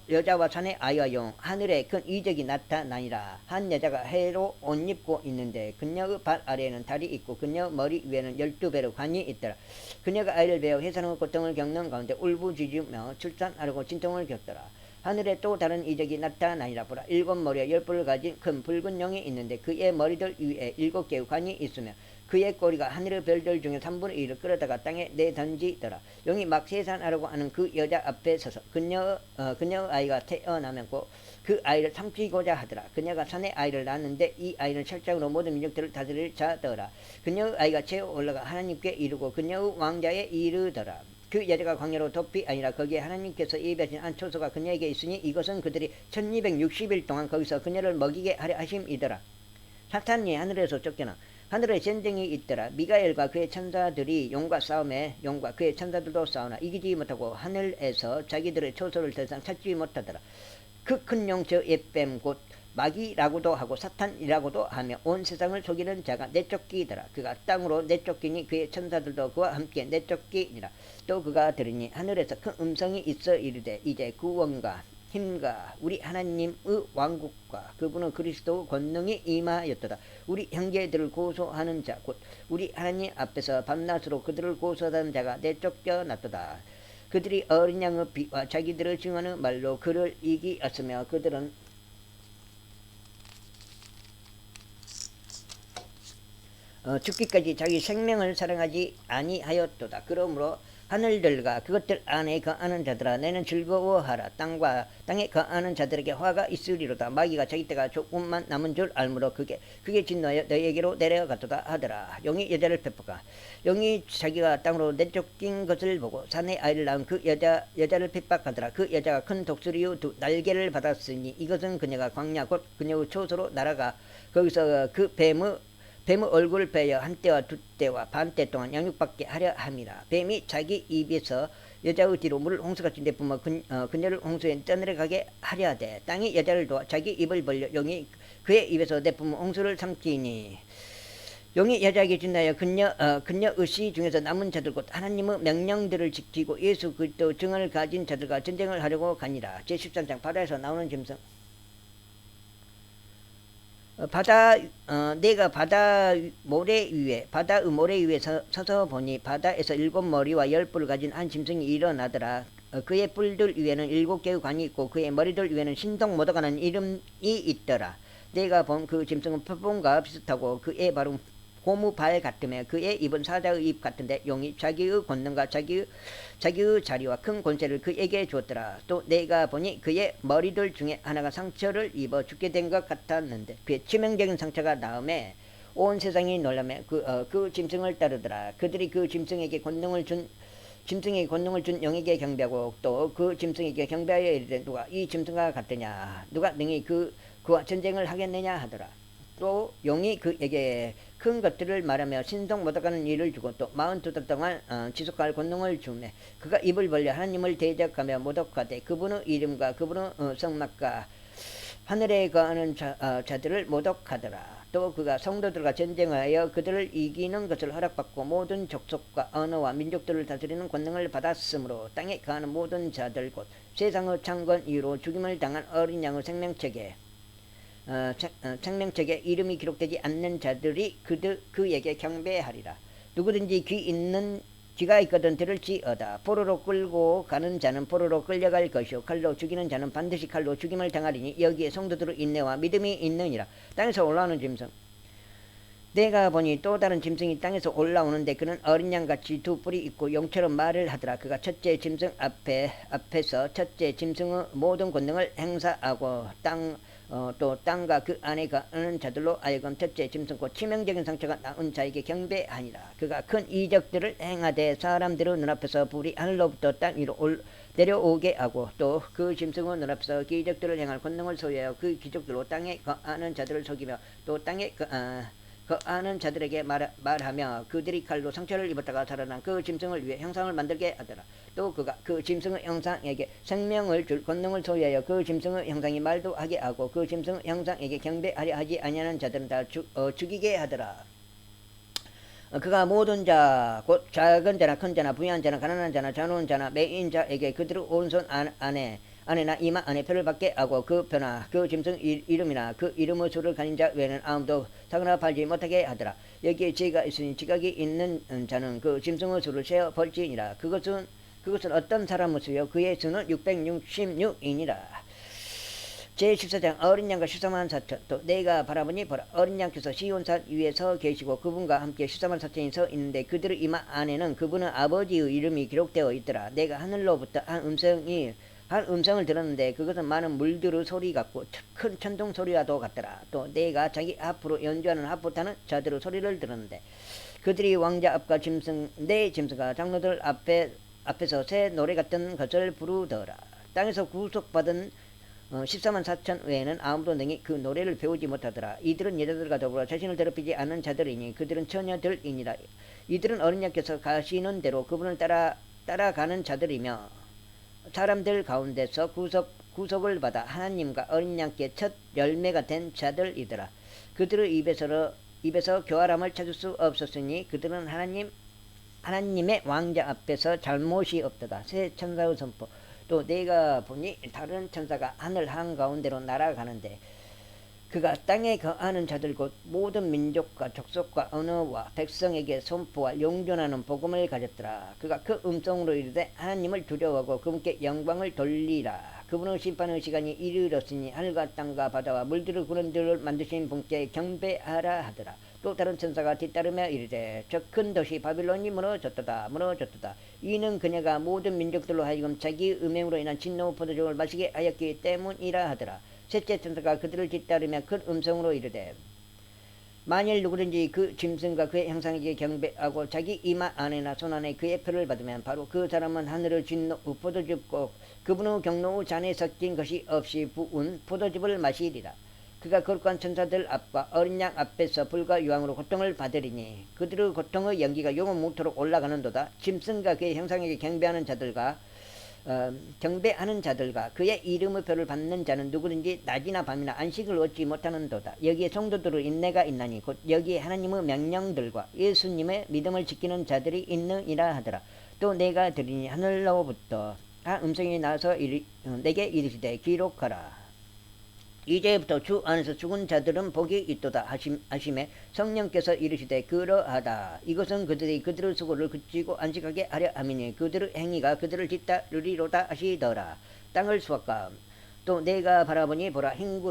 여자와 산의 아이와 용 하늘에 큰 이적이 나타나니라. 한 여자가 해로 옷 입고 있는데 그녀의 발 아래에는 달이 있고 그녀의 머리 위에는 12배로 관이 있더라. 그녀가 아이를 베어 해산의 고통을 겪는 가운데 울부짖으며 출산하려고 진통을 겪더라. 하늘에 또 다른 이적이 나타나니라. 보라 일곱 머리와 10뿔을 가진 큰 붉은 용이 있는데 그의 머리들 위에 7개의 관이 있으며 그의 꼬리가 하늘의 별들 중에 3분의 1을 끌어다가 땅에 내던지더라. 용이 막 세산하려고 하는 그 여자 앞에 서서 그녀의 아이가 태어나면 그 아이를 삼키고자 하더라. 그녀가 산의 아이를 낳았는데 이 아이는 철장으로 모든 민족들을 다스릴 자더라. 그녀의 아이가 채어 올라가 하나님께 이르고 그녀의 왕자에 이르더라. 그 여자가 광야로 덮이 아니라 거기에 하나님께서 예비하신 한 초소가 그녀에게 있으니 이것은 그들이 1260일 동안 거기서 그녀를 먹이게 하려 하심이더라. 사탄이 하늘에서 쫓겨나 하늘에 전쟁이 있더라. 미가엘과 그의 천사들이 용과 싸움에 용과 그의 천사들도 싸우나 이기지 못하고 하늘에서 자기들의 초소를 더 이상 찾지 못하더라. 그 큰 용 저 옛뱀 곧 마귀라고도 하고 사탄이라고도 하며 온 세상을 속이는 자가 내쫓기더라. 그가 땅으로 내쫓기니 그의 천사들도 그와 함께 내쫓기니라. 또 그가 들으니 하늘에서 큰 음성이 있어 이르되 이제 구원과 힘과 우리 하나님의 왕국과 그분의 그리스도 권능이 임하였도다. 우리 형제들을 고소하는 자 곧 우리 하나님 앞에서 밤낮으로 그들을 고소하는 자가 내쫓겨났도다. 그들이 어린 양의 피와 자기들을 증언하는 말로 그를 이기었으며 그들은 죽기까지 자기 생명을 사랑하지 아니하였도다. 그러므로 하늘들과 그것들 안에 거하는 자들아 너는 즐거워하라. 땅과 땅에 거하는 자들에게 화가 있으리로다. 마귀가 자기 때가 조금만 남은 줄 알므로 그게 진노하여 너희에게로 내려갔도다 하더라. 용이 여자를 폐포가 용이 자기가 땅으로 내쫓긴 것을 보고 산의 아이를 낳은 그 여자를 핍박하더라. 그 여자가 큰 독수리의 두 날개를 받았으니 이것은 그녀가 광야 곧 그녀의 초소로 날아가 거기서 그 뱀의 얼굴을 베어 한때와 두때와 반때 동안 양육받게 하려 함이라. 뱀이 자기 입에서 여자의 뒤로 물을 홍수같이 내뿜어 그녀를 홍수에 떠내려가게 하려 하되 땅이 여자를 도와 자기 입을 벌려 용이 그의 입에서 내뿜어 홍수를 삼키니 용이 여자에게 준하여 그녀의 시 중에서 남은 자들 곧 하나님의 명령들을 지키고 예수 그리스도 증언을 가진 자들과 전쟁을 하려고 가니라. 제13장 바다에서 나오는 짐승. 내가 바다의 모래 위에 서서 보니 바다에서 7머리와 10뿔을 가진 한 짐승이 일어나더라. 그의 뿔들 위에는 7개의 관이 있고 그의 머리들 위에는 신동 모독하는 이름이 있더라. 내가 본 그 짐승은 표범과 비슷하고 그의 발은 고무발 같으며 그의 입은 사자의 입 같은데 용이 자기의 권능과 자기의 자리와 큰 권세를 그에게 주었더라. 또 내가 보니 그의 머리들 중에 하나가 상처를 입어 죽게 된 것 같았는데 그의 치명적인 상처가 나음에 온 세상이 놀라며 그 짐승을 따르더라. 그들이 그 짐승에게 권능을 준 용에게 경배하고 또 그 짐승에게 경배하여 이르되 누가 이 짐승과 같으냐 누가 능히 그와 전쟁을 하겠느냐 하더라. 또 용이 그에게 큰 것들을 말하며 신성 못하는 일을 주고 또 42달 동안 지속할 권능을 주매 그가 입을 벌려 하나님을 대적하며 모독하되 그분의 이름과 그분의 성막과 하늘에 거하는 자들을 모독하더라. 또 그가 성도들과 전쟁하여 그들을 이기는 것을 허락받고 모든 족속과 언어와 민족들을 다스리는 권능을 받았으므로 땅에 거하는 모든 자들 곧 세상의 창건 이후로 죽임을 당한 어린 양의 생명책에 생명책에 이름이 기록되지 않는 자들이 그에게 경배하리라. 누구든지 귀가 있거든 들을지어다. 포로로 끌고 가는 자는 포로로 끌려갈 것이요 칼로 죽이는 자는 반드시 칼로 죽임을 당하리니 여기에 성도들의 인내와 믿음이 있느니라. 땅에서 올라오는 짐승. 내가 보니 또 다른 짐승이 땅에서 올라오는데 그는 어린 양같이 두 뿔이 있고 용처럼 말을 하더라. 그가 첫째 짐승 앞에서 첫째 짐승의 모든 권능을 행사하고 또 땅과 그 안에 가는 자들로 하여금 첫째 짐승 곧 치명적인 상처가 나은 자에게 경배하니라. 그가 큰 이적들을 행하되 사람들의 눈앞에서 불이 하늘로부터 땅 위로 내려오게 하고 또 그 짐승의 눈앞에서 기적들을 행할 권능을 소유하여 그 기적들로 땅에 거하는 자들을 속이며 또 땅에 거하는 자들에게 말하며 그들이 칼로 상처를 입었다가 살아난 그 짐승을 위해 형상을 만들게 하더라. 또 그가 그 짐승의 형상에게 생명을 줄 권능을 소유하여 그 짐승의 형상이 말도 하게 하고 그 짐승의 형상에게 경배하려 하지 아니하는 자들은 다 죽이게 하더라. 그가 모든 자, 곧 작은 자나 큰 자나 부유한 자나 가난한 자나 자노한 자나 매인 자에게 그들의 오른손 안에나 이마 안에 표를 받게 하고 그 표나 그 짐승 이름이나 그 이름의 수를 가진 자 외에는 아무도 사거나 팔지 못하게 하더라. 여기에 지혜가 있으니 지각이 있는 자는 그 짐승의 수를 세어 볼지니라. 그것은 어떤 사람의 수요? 그의 수는 666이니라. 제14장 어린 양과 14만 4천. 또 내가 바라보니 보라, 어린 양께서 시온산 위에 서 계시고 그분과 함께 14만 4천이 서 있는데 그들의 이마 안에는 그분의 아버지의 이름이 기록되어 있더라. 내가 하늘로부터 한 음성을 들었는데 그것은 많은 물들의 소리 같고 큰 천둥 소리와도 같더라. 또 내가 자기 앞으로 연주하는 하프 타는 자들의 소리를 들었는데 그들이 왕자 앞과 네 짐승과 장로들 앞에서 새 노래 같은 것을 부르더라. 땅에서 구속받은 14만 4천 외에는 아무도 능히 그 노래를 배우지 못하더라. 이들은 여자들과 더불어 자신을 더럽히지 않은 자들이니 그들은 처녀들이니라. 이들은 어린 양께서 가시는 대로 그분을 따라가는 자들이며 사람들 가운데서 구속을 받아 하나님과 어린 양께 첫 열매가 된 자들이더라. 그들의 입에서 교활함을 찾을 수 없었으니 그들은 하나님의 왕자 앞에서 잘못이 없도다. 새 천사의 선포. 또 내가 보니 다른 천사가 하늘 한가운데로 날아가는데 그가 땅에 거하는 자들 곧 모든 민족과 족속과 언어와 백성에게 선포와 용존하는 복음을 가졌더라. 그가 그 음성으로 이르되 하나님을 두려워하고 그분께 영광을 돌리라. 그분의 심판의 시간이 이르렀으니 하늘과 땅과 바다와 물들의 구름들을 만드신 분께 경배하라 하더라. 또 다른 천사가 뒤따르며 이르되 저 큰 도시 바빌론이 무너졌도다. 이는 그녀가 모든 민족들로 하여금 자기의 음행으로 인한 진노의 포도주를 마시게 하였기 때문이라 하더라. 셋째 천사가 그들을 뒤따르며 큰 음성으로 이르되 만일 누구든지 그 짐승과 그의 형상에게 경배하고 자기 이마 안에나 손 안에 그의 표를 받으면 바로 그 사람은 하늘의 진노의 포도즙고 그분의 경로의 잔에 섞인 것이 없이 부은 포도즙을 마시리라. 그가 거룩한 천사들 앞과 어린 양 앞에서 불과 유황으로 고통을 받으리니 그들의 고통의 연기가 영원 무토록 올라가는도다. 짐승과 그의 형상에게 경배하는 자들과 그의 이름의 표를 받는 자는 누구든지 낮이나 밤이나 안식을 얻지 못하는도다. 여기에 성도들의 인내가 있나니 곧 여기에 하나님의 명령들과 예수님의 믿음을 지키는 자들이 있느니라 하더라. 또 내가 들으니 하늘로부터 한 음성이 나서 내게 이르시되 기록하라. 이제부터 주 안에서 죽은 자들은 복이 있도다 하심에 성령께서 이르시되 그러하다. 이것은 그들이 그들의 수고를 그치고 안식하게 하려 함이니 그들의 행위가 그들을 뒤따르리로다 하시더라. 땅을 수확감. 또 내가 바라보니 보라, 흰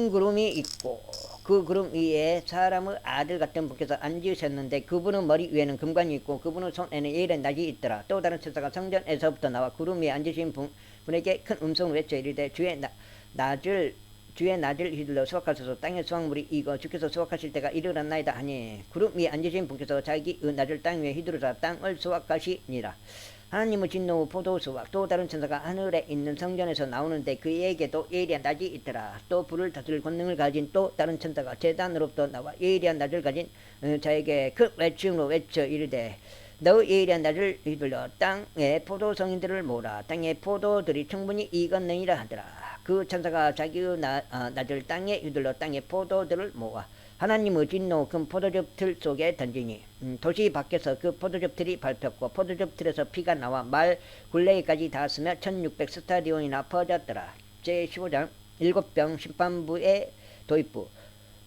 구름이 있고 그 구름 위에 사람의 아들 같은 분께서 앉으셨는데 그분의 머리 위에는 금관이 있고 그분의 손에는 예일의 낫이 있더라. 또 다른 천사가 성전에서부터 나와 구름 위에 앉으신 분에게 큰 음성으로 외쳐 이르되 주의 낫을 휘둘러 수확하소서. 땅의 수확물이 익어 주께서 수확하실 때가 이르렀나이다 하니 구름 위에 앉으신 분께서 자기의 낫을 땅 위에 휘두르사 땅을 수확하시니라. 하나님의 진노의 포도수확. 또 다른 천사가 하늘에 있는 성전에서 나오는데 그에게도 예리한 낫이 있더라. 또 불을 다스릴 권능을 가진 또 다른 천사가 제단으로부터 나와 예리한 낫을 가진 자에게 큰 외침으로 외쳐 이르되 너 예리한 낫을 휘둘러 땅의 포도성인들을 모으라. 땅의 포도들이 충분히 익었느니라 하더라. 그 천사가 자기의 낫을 땅에 휘둘러 땅의 포도들을 모아 하나님의 진노 큰 포도즙 틀 속에 던지니 도시 밖에서 그 포도즙 틀이 밟혔고 포도즙 틀에서 피가 나와 말 굴레에까지 닿았으며 1600 스타디온이나 퍼졌더라. 제15장 일곱병 심판부의 도입부.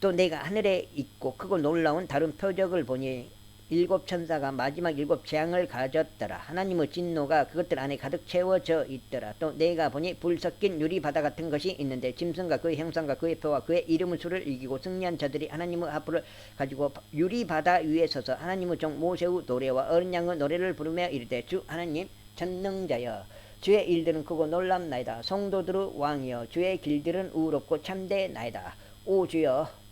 또 내가 하늘에 있고 크고 놀라운 다른 표적을 보니 일곱 천사가 마지막 일곱 재앙을 가졌더라. 하나님의 진노가 그것들 안에 가득 채워져 있더라. 또 내가 보니 불 섞인 유리 바다 같은 것이 있는데 짐승과 그의 형상과 그의 표와 그의 이름의 수를 이기고 승리한 자들이 하나님의 하프를 가지고 유리 바다 위에 서서 하나님의 종 모세의 노래와 어린 양의 노래를 부르며 이르되 주 하나님 전능자여 주의 일들은 크고 놀랍나이다. 성도들의 왕이여 주의 길들은 의롭고 참되나이다. 오 주여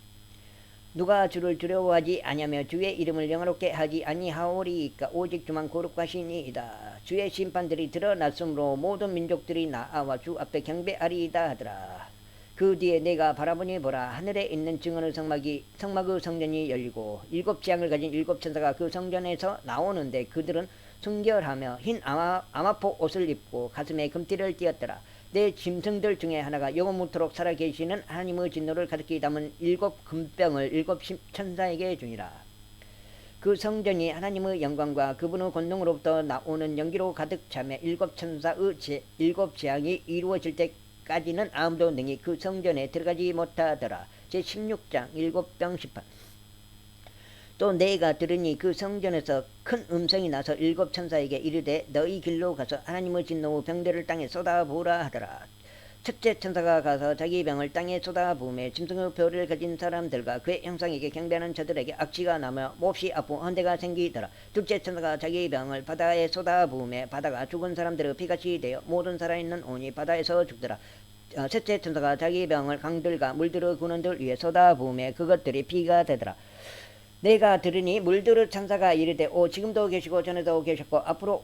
누가 주를 두려워하지 아니하며 주의 이름을 영화롭게 하지 아니하오리이까 오직 주만 거룩하시니이다. 주의 심판들이 드러났으므로 모든 민족들이 나아와 주 앞에 경배하리이다 하더라. 그 뒤에 내가 바라보니 보라 하늘에 있는 증언의 성막의 성전이 열리고 일곱 재앙을 가진 일곱 천사가 그 성전에서 나오는데 그들은 순결하며 흰 아마포 옷을 입고 가슴에 금띠를 띠었더라. 내 짐승들 중에 하나가 영원무토록 살아계시는 하나님의 진노를 가득히 담은 일곱 금병을 일곱 천사에게 주니라. 그 성전이 하나님의 영광과 그분의 권능으로부터 나오는 연기로 가득 차며 일곱 천사의 일곱 재앙이 이루어질 때까지는 아무도 능히 그 성전에 들어가지 못하더라. 제16장 일곱병 심판. 또 내가 들으니 그 성전에서 큰 음성이 나서 일곱 천사에게 이르되 너희 길로 가서 하나님의 진노의 병들을 땅에 쏟아부으라 하더라. 첫째 천사가 가서 자기 병을 땅에 쏟아부으매 짐승의 표를 가진 사람들과 그의 형상에게 경배하는 자들에게 악취가 나며 몹시 아프 헌대가 생기더라. 둘째 천사가 자기 병을 바다에 쏟아부으매 바다가 죽은 사람들의 피같이 되어 모든 살아있는 온이 바다에서 죽더라. 셋째 천사가 자기 병을 강들과 물들의 근원들 위에 쏟아부으매 그것들이 피가 되더라. 내가 들으니 물들의 천사가 이르되 오 지금도 계시고 전에도 계셨고 앞으로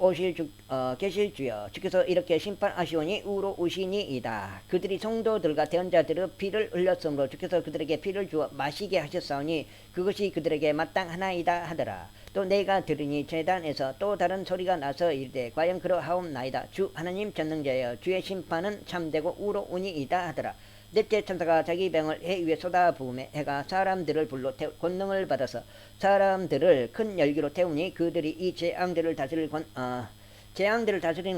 계실 주여 주께서 이렇게 심판하시오니 의로우시니이다. 그들이 성도들과 대언자들의 피를 흘렸으므로 주께서 그들에게 피를 주어 마시게 하셨사오니 그것이 그들에게 마땅하나이다 하더라. 또 내가 들으니 제단에서 또 다른 소리가 나서 이르되 과연 그러하옵나이다. 주 하나님 전능자여 주의 심판은 참되고 의로우니이다 하더라. 넷째 천사가 자기 병을 해 위에 쏟아부으매 해가 사람들을 불러 권능을 받아서 사람들을 큰 열기로 태우니 그들이 이 재앙들을 다스리는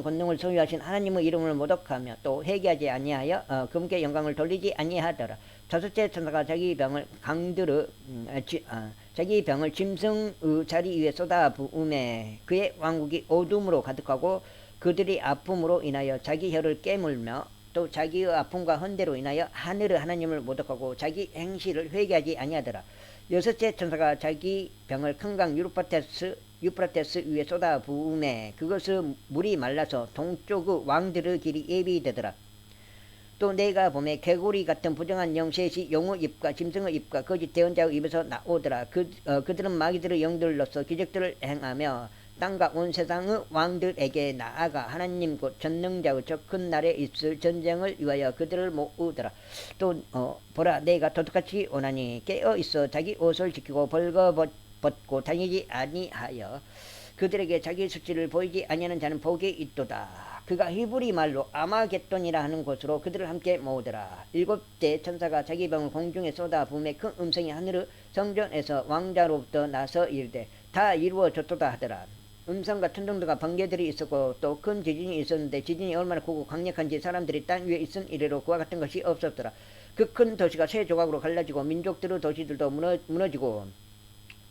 권능을 소유하신 하나님의 이름을 모독하며 또 회개하지 아니하여 그분께 영광을 돌리지 아니하더라. 다섯째 천사가 자기 병을 자기 병을 짐승의 자리 위에 쏟아부으매 그의 왕국이 어둠으로 가득하고 그들이 아픔으로 인하여 자기 혀를 깨물며 또 자기의 아픔과 헌대로 인하여 하늘의 하나님을 모독하고 자기 행실을 회개하지 아니하더라. 여섯째 천사가 자기 병을 큰 강 유프라테스 위에 쏟아부으매 그것의 물이 말라서 동쪽의 왕들의 길이 예비되더라. 또 내가 보매 개구리 같은 부정한 영셋이 용의 입과 짐승의 입과 거짓 대언자의 입에서 나오더라. 그들은 마귀들의 영들로서 기적들을 행하며 땅과 온 세상의 왕들에게 나아가 하나님 곧 전능자의 저 큰 날에 있을 전쟁을 위하여 그들을 모으더라. 또 보라 내가 도둑같이 오나니 깨어 있어 자기 옷을 지키고 벌거벗고 다니지 아니하여 그들에게 자기 수치를 보이지 아니하는 자는 복이 있도다. 그가 히브리 말로 아마겟돈이라 하는 곳으로 그들을 함께 모으더라. 일곱째 천사가 자기 병을 공중에 쏟아부으매 큰 음성이 하늘의 성전에서 왕자로부터 나서 이르되 다 이루어졌도다 하더라. 음성과 천둥들과 번개들이 있었고 또 큰 지진이 있었는데 지진이 얼마나 크고 강력한지 사람들이 땅 위에 있은 이래로 그와 같은 것이 없었더라. 그 큰 도시가 세 조각으로 갈라지고 민족들의 도시들도 무너지고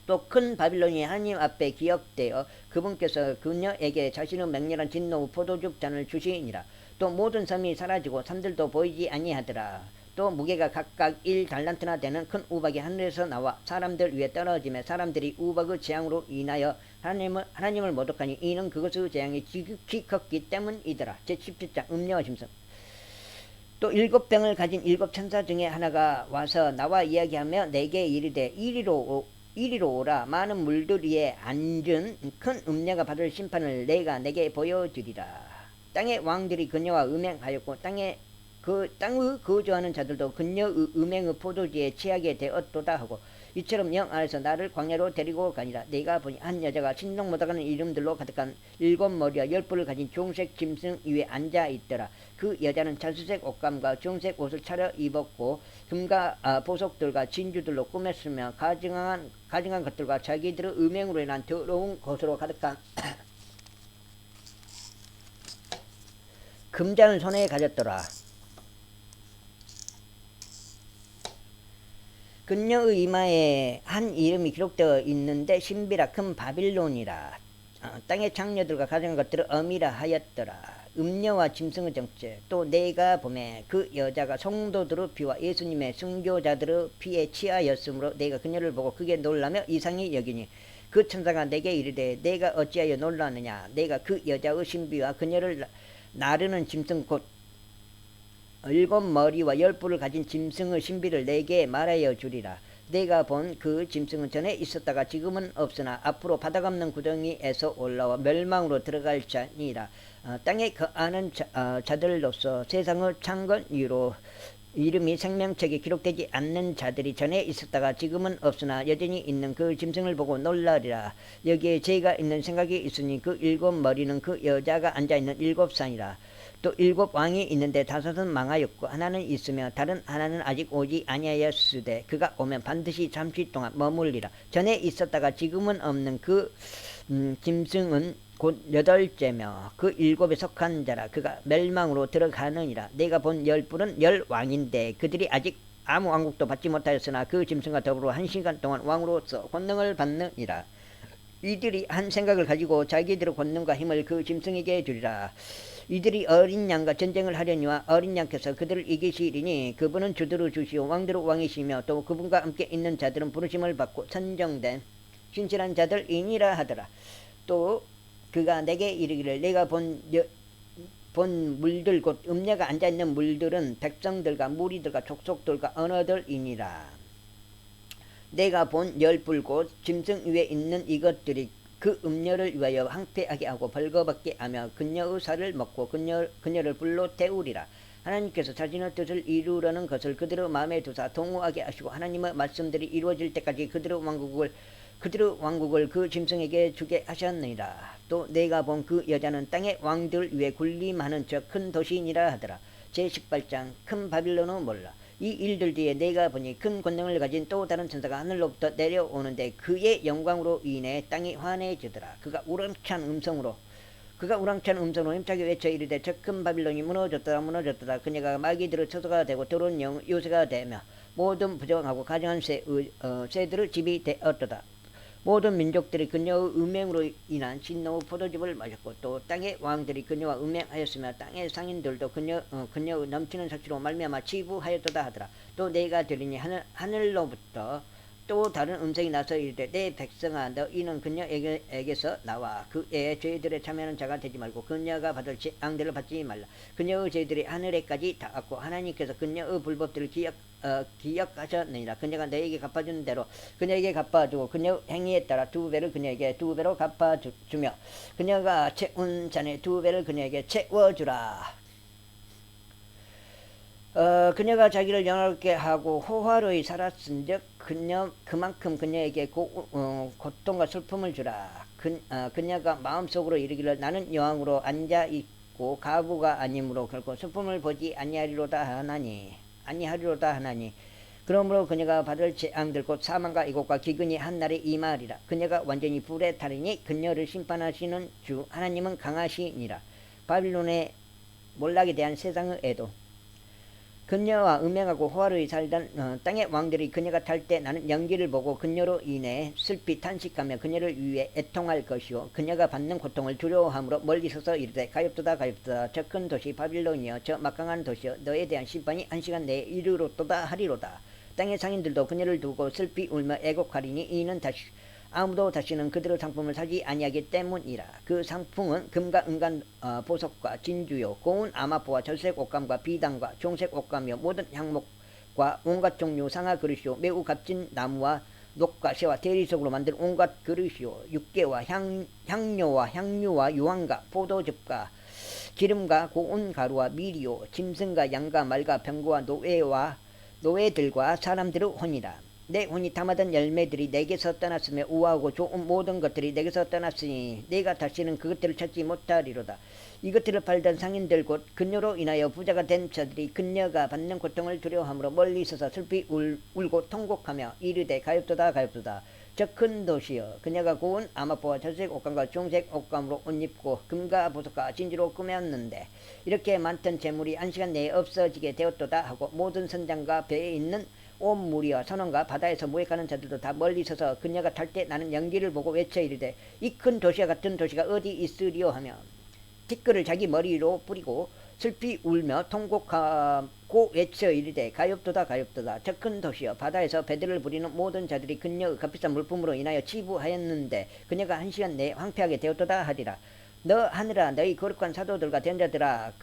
또 큰 바빌론이 하나님 앞에 기억되어 그분께서 그녀에게 자신의 맹렬한 진노 포도즙 잔을 주시니라. 또 모든 섬이 사라지고 산들도 보이지 아니하더라. 또 무게가 각각 1달란트나 되는 큰 우박이 하늘에서 나와 사람들 위에 떨어지며 사람들이 우박의 재앙으로 인하여 하나님을 모독하니 이는 그것의 재앙이 지극히 컸기 때문이더라. 제17장 음녀와 짐승. 또 일곱 병을 가진 일곱 천사 중에 하나가 와서 나와 이야기하며 내게 이르되 이리로 오라. 많은 물들 위에 앉은 큰 음녀가 받을 심판을 내가 내게 보여주리라. 땅의 왕들이 그녀와 음행하였고 땅의 거주하는 자들도 그녀의 음행의 포도주에 취하게 되었도다 하고 이처럼 영 안에서 나를 광야로 데리고 가니라. 내가 보니 한 여자가 신성 못하가는 이름들로 가득한 7머리와 10뿔을 가진 종색 짐승 위에 앉아 있더라. 그 여자는 자수색 옷감과 정색 옷을 차려 입었고 금과 보석들과 진주들로 꾸몄으며 가증한 것들과 자기들의 음행으로 인한 더러운 것으로 가득한 금잔을 손에 가졌더라. 그녀의 이마에 한 이름이 기록되어 있는데 신비라 큰 바빌론이라. 땅의 장녀들과 가진 것들을 어미라 하였더라. 음녀와 짐승의 정체. 또 내가 보매 그 여자가 성도들의 피와 예수님의 순교자들의 피에 취하였으므로 내가 그녀를 보고 크게 놀라며 이상히 여기니 그 천사가 내게 이르되 내가 어찌하여 놀라느냐. 내가 그 여자의 신비와 그녀를 나르는 짐승 곧 7머리와 10뿔을 가진 짐승의 신비를 내게 말하여 주리라. 내가 본 그 짐승은 전에 있었다가 지금은 없으나 앞으로 바닥 없는 구덩이에서 올라와 멸망으로 들어갈 자니라. 땅에 거하는 자들로서 세상의 창건 이후로 이름이 생명책에 기록되지 않는 자들이 전에 있었다가 지금은 없으나 여전히 있는 그 짐승을 보고 놀라리라. 여기에 죄가 있는 생각이 있으니 그 7머리는 그 여자가 앉아있는 7산이라. 또 7왕이 있는데 5은 망하였고 하나는 있으며 다른 하나는 아직 오지 아니하였으되 그가 오면 반드시 잠시 동안 머물리라. 전에 있었다가 지금은 없는 그 짐승은 곧 8째며 그 7에 속한 자라. 그가 멸망으로 들어가느니라. 내가 본 10뿔은 10왕인데 그들이 아직 아무 왕국도 받지 못하였으나 그 짐승과 더불어 1시간 동안 왕으로서 권능을 받느니라. 이들이 한 생각을 가지고 자기들의 권능과 힘을 그 짐승에게 주리라. 이들이 어린 양과 전쟁을 하려니와 어린 양께서 그들을 이기시리니 그분은 주들의 주시오 왕들의 왕이시며 또 그분과 함께 있는 자들은 부르심을 받고 선정된 신실한 자들이니라 하더라. 또 그가 내게 이르기를 내가 본 물들 곧 음녀가 앉아있는 물들은 백성들과 무리들과 족속들과 언어들이니라. 내가 본 10뿔 곧 짐승 위에 있는 이것들이 그 음녀를 위하여 황폐하게 하고 벌거벗게 하며 그녀의 살을 먹고 그녀를 불로 태우리라. 하나님께서 자신의 뜻을 이루려는 것을 그들의 마음에 두사 동호하게 하시고 하나님의 말씀들이 이루어질 때까지 그들의 왕국을 그 짐승에게 주게 하셨느니라. 또 내가 본 그 여자는 땅의 왕들 위에 군림하는 저 큰 도시이니라 하더라. 제18장 큰 바빌론은 몰라. 이 일들 뒤에 내가 보니 큰 권능을 가진 또 다른 천사가 하늘로부터 내려오는데 그의 영광으로 인해 땅이 환해지더라. 그가 우렁찬 음성으로 힘차게 외쳐 이르되 저 큰 바빌론이 무너졌다. 그녀가 마귀들의 처소가 되고 더러운 요새가 되며 모든 부정하고 가증한 새들의 집이 되었도다. 모든 민족들이 그녀의 음행으로 인한 진노의 포도즙을 마셨고 또 땅의 왕들이 그녀와 음행하였으며 땅의 상인들도 그녀의 넘치는 삭시로 말미암아 치부하였도다 하더라. 또 내가 들으니 하늘로부터 또 다른 음성이 나서 이르되 내 백성아 너희는 그녀에게서 나와 그의 죄들에 참여하는 자가 되지 말고 그녀가 받을 재앙들을 받지 말라. 그녀의 죄들이 하늘에까지 닿았고 하나님께서 그녀의 불법들을 기억하셨느니라. 그녀가 너에게 갚아주는 대로 그녀에게 갚아주고 그녀 행위에 따라 2배를 그녀에게 2배로 갚아주며 그녀가 채운 잔에 2배를 그녀에게 채워주라. 그녀가 자기를 영화롭게 하고 호화로이 살았은즉 그만큼 그녀에게 고통과 슬픔을 주라. 그녀가 마음속으로 이르기를 나는 여왕으로 앉아있고 가부가 아니므로 결코 슬픔을 보지 아니하리로다 하나니 그러므로 그녀가 받을 재앙들 곧 사망과 이곡과 기근이 한날에 임하리라. 그녀가 완전히 불에 타리니 그녀를 심판하시는 주 하나님은 강하시니라. 바빌론의 몰락에 대한 세상의 애도. 그녀와 음행하고 호화로이 살던 땅의 왕들이 그녀가 탈 때 나는 연기를 보고 그녀로 인해 슬피 탄식하며 그녀를 위해 애통할 것이요 그녀가 받는 고통을 두려워함으로 멀리 서서 이르되 가엾도다 저 큰 도시 바빌론이여 저 막강한 도시여 너에 대한 심판이 1시간 내에 이르렀도다 하리로다. 땅의 상인들도 그녀를 두고 슬피 울며 애곡하리니 이는 아무도 다시는 그들의 상품을 사지 아니하기 때문이라. 그 상품은 금과 은간 보석과 진주요 고운 아마포와 절색 옷감과 비단과 종색 옷감이요 모든 향목과 온갖 종류 상하 그릇이요 매우 값진 나무와 녹과 새와 대리석으로 만든 온갖 그릇이요 육개와 향료와 향유와 유황과 포도즙과 기름과 고운 가루와 밀이요 짐승과 양과 말과 병거와 노예들과 사람들의 혼이라. 내 혼이 담아둔 열매들이 내게서 떠났으며 우아하고 좋은 모든 것들이 내게서 떠났으니 내가 다시는 그것들을 찾지 못하리로다. 이것들을 팔던 상인들 곧 그녀로 인하여 부자가 된 자들이 그녀가 받는 고통을 두려워하므로 멀리 있어서 슬피 울고 통곡하며 이르되 가엾도다 가엾도다. 저 큰 도시여, 그녀가 고운 아마포와 저색 옷감과 중색 옷감으로 옷 입고 금과 보석과 진주로 꾸몄는데 이렇게 많던 재물이 한시간 내에 없어지게 되었도다 하고 모든 선장과 배에 있는 온 무리와 선원과 바다에서 무역하는 자들도 다 멀리 서서 그녀가 탈 때 나는 연기를 보고 외쳐 이르되 이 큰 도시와 같은 도시가 어디 있으리요 하며 티끌을 자기 머리로 뿌리고 슬피 울며 통곡하고 외쳐 이르되 가엾도다 가엾도다. 저 큰 도시여, 바다에서 배들을 부리는 모든 자들이 그녀의 값비싼 물품으로 인하여 치부하였는데 그녀가 한시간 내에 황폐하게 되었도다 하리라. 너 하늘아, 너희 거룩한 사도들과 된자들아,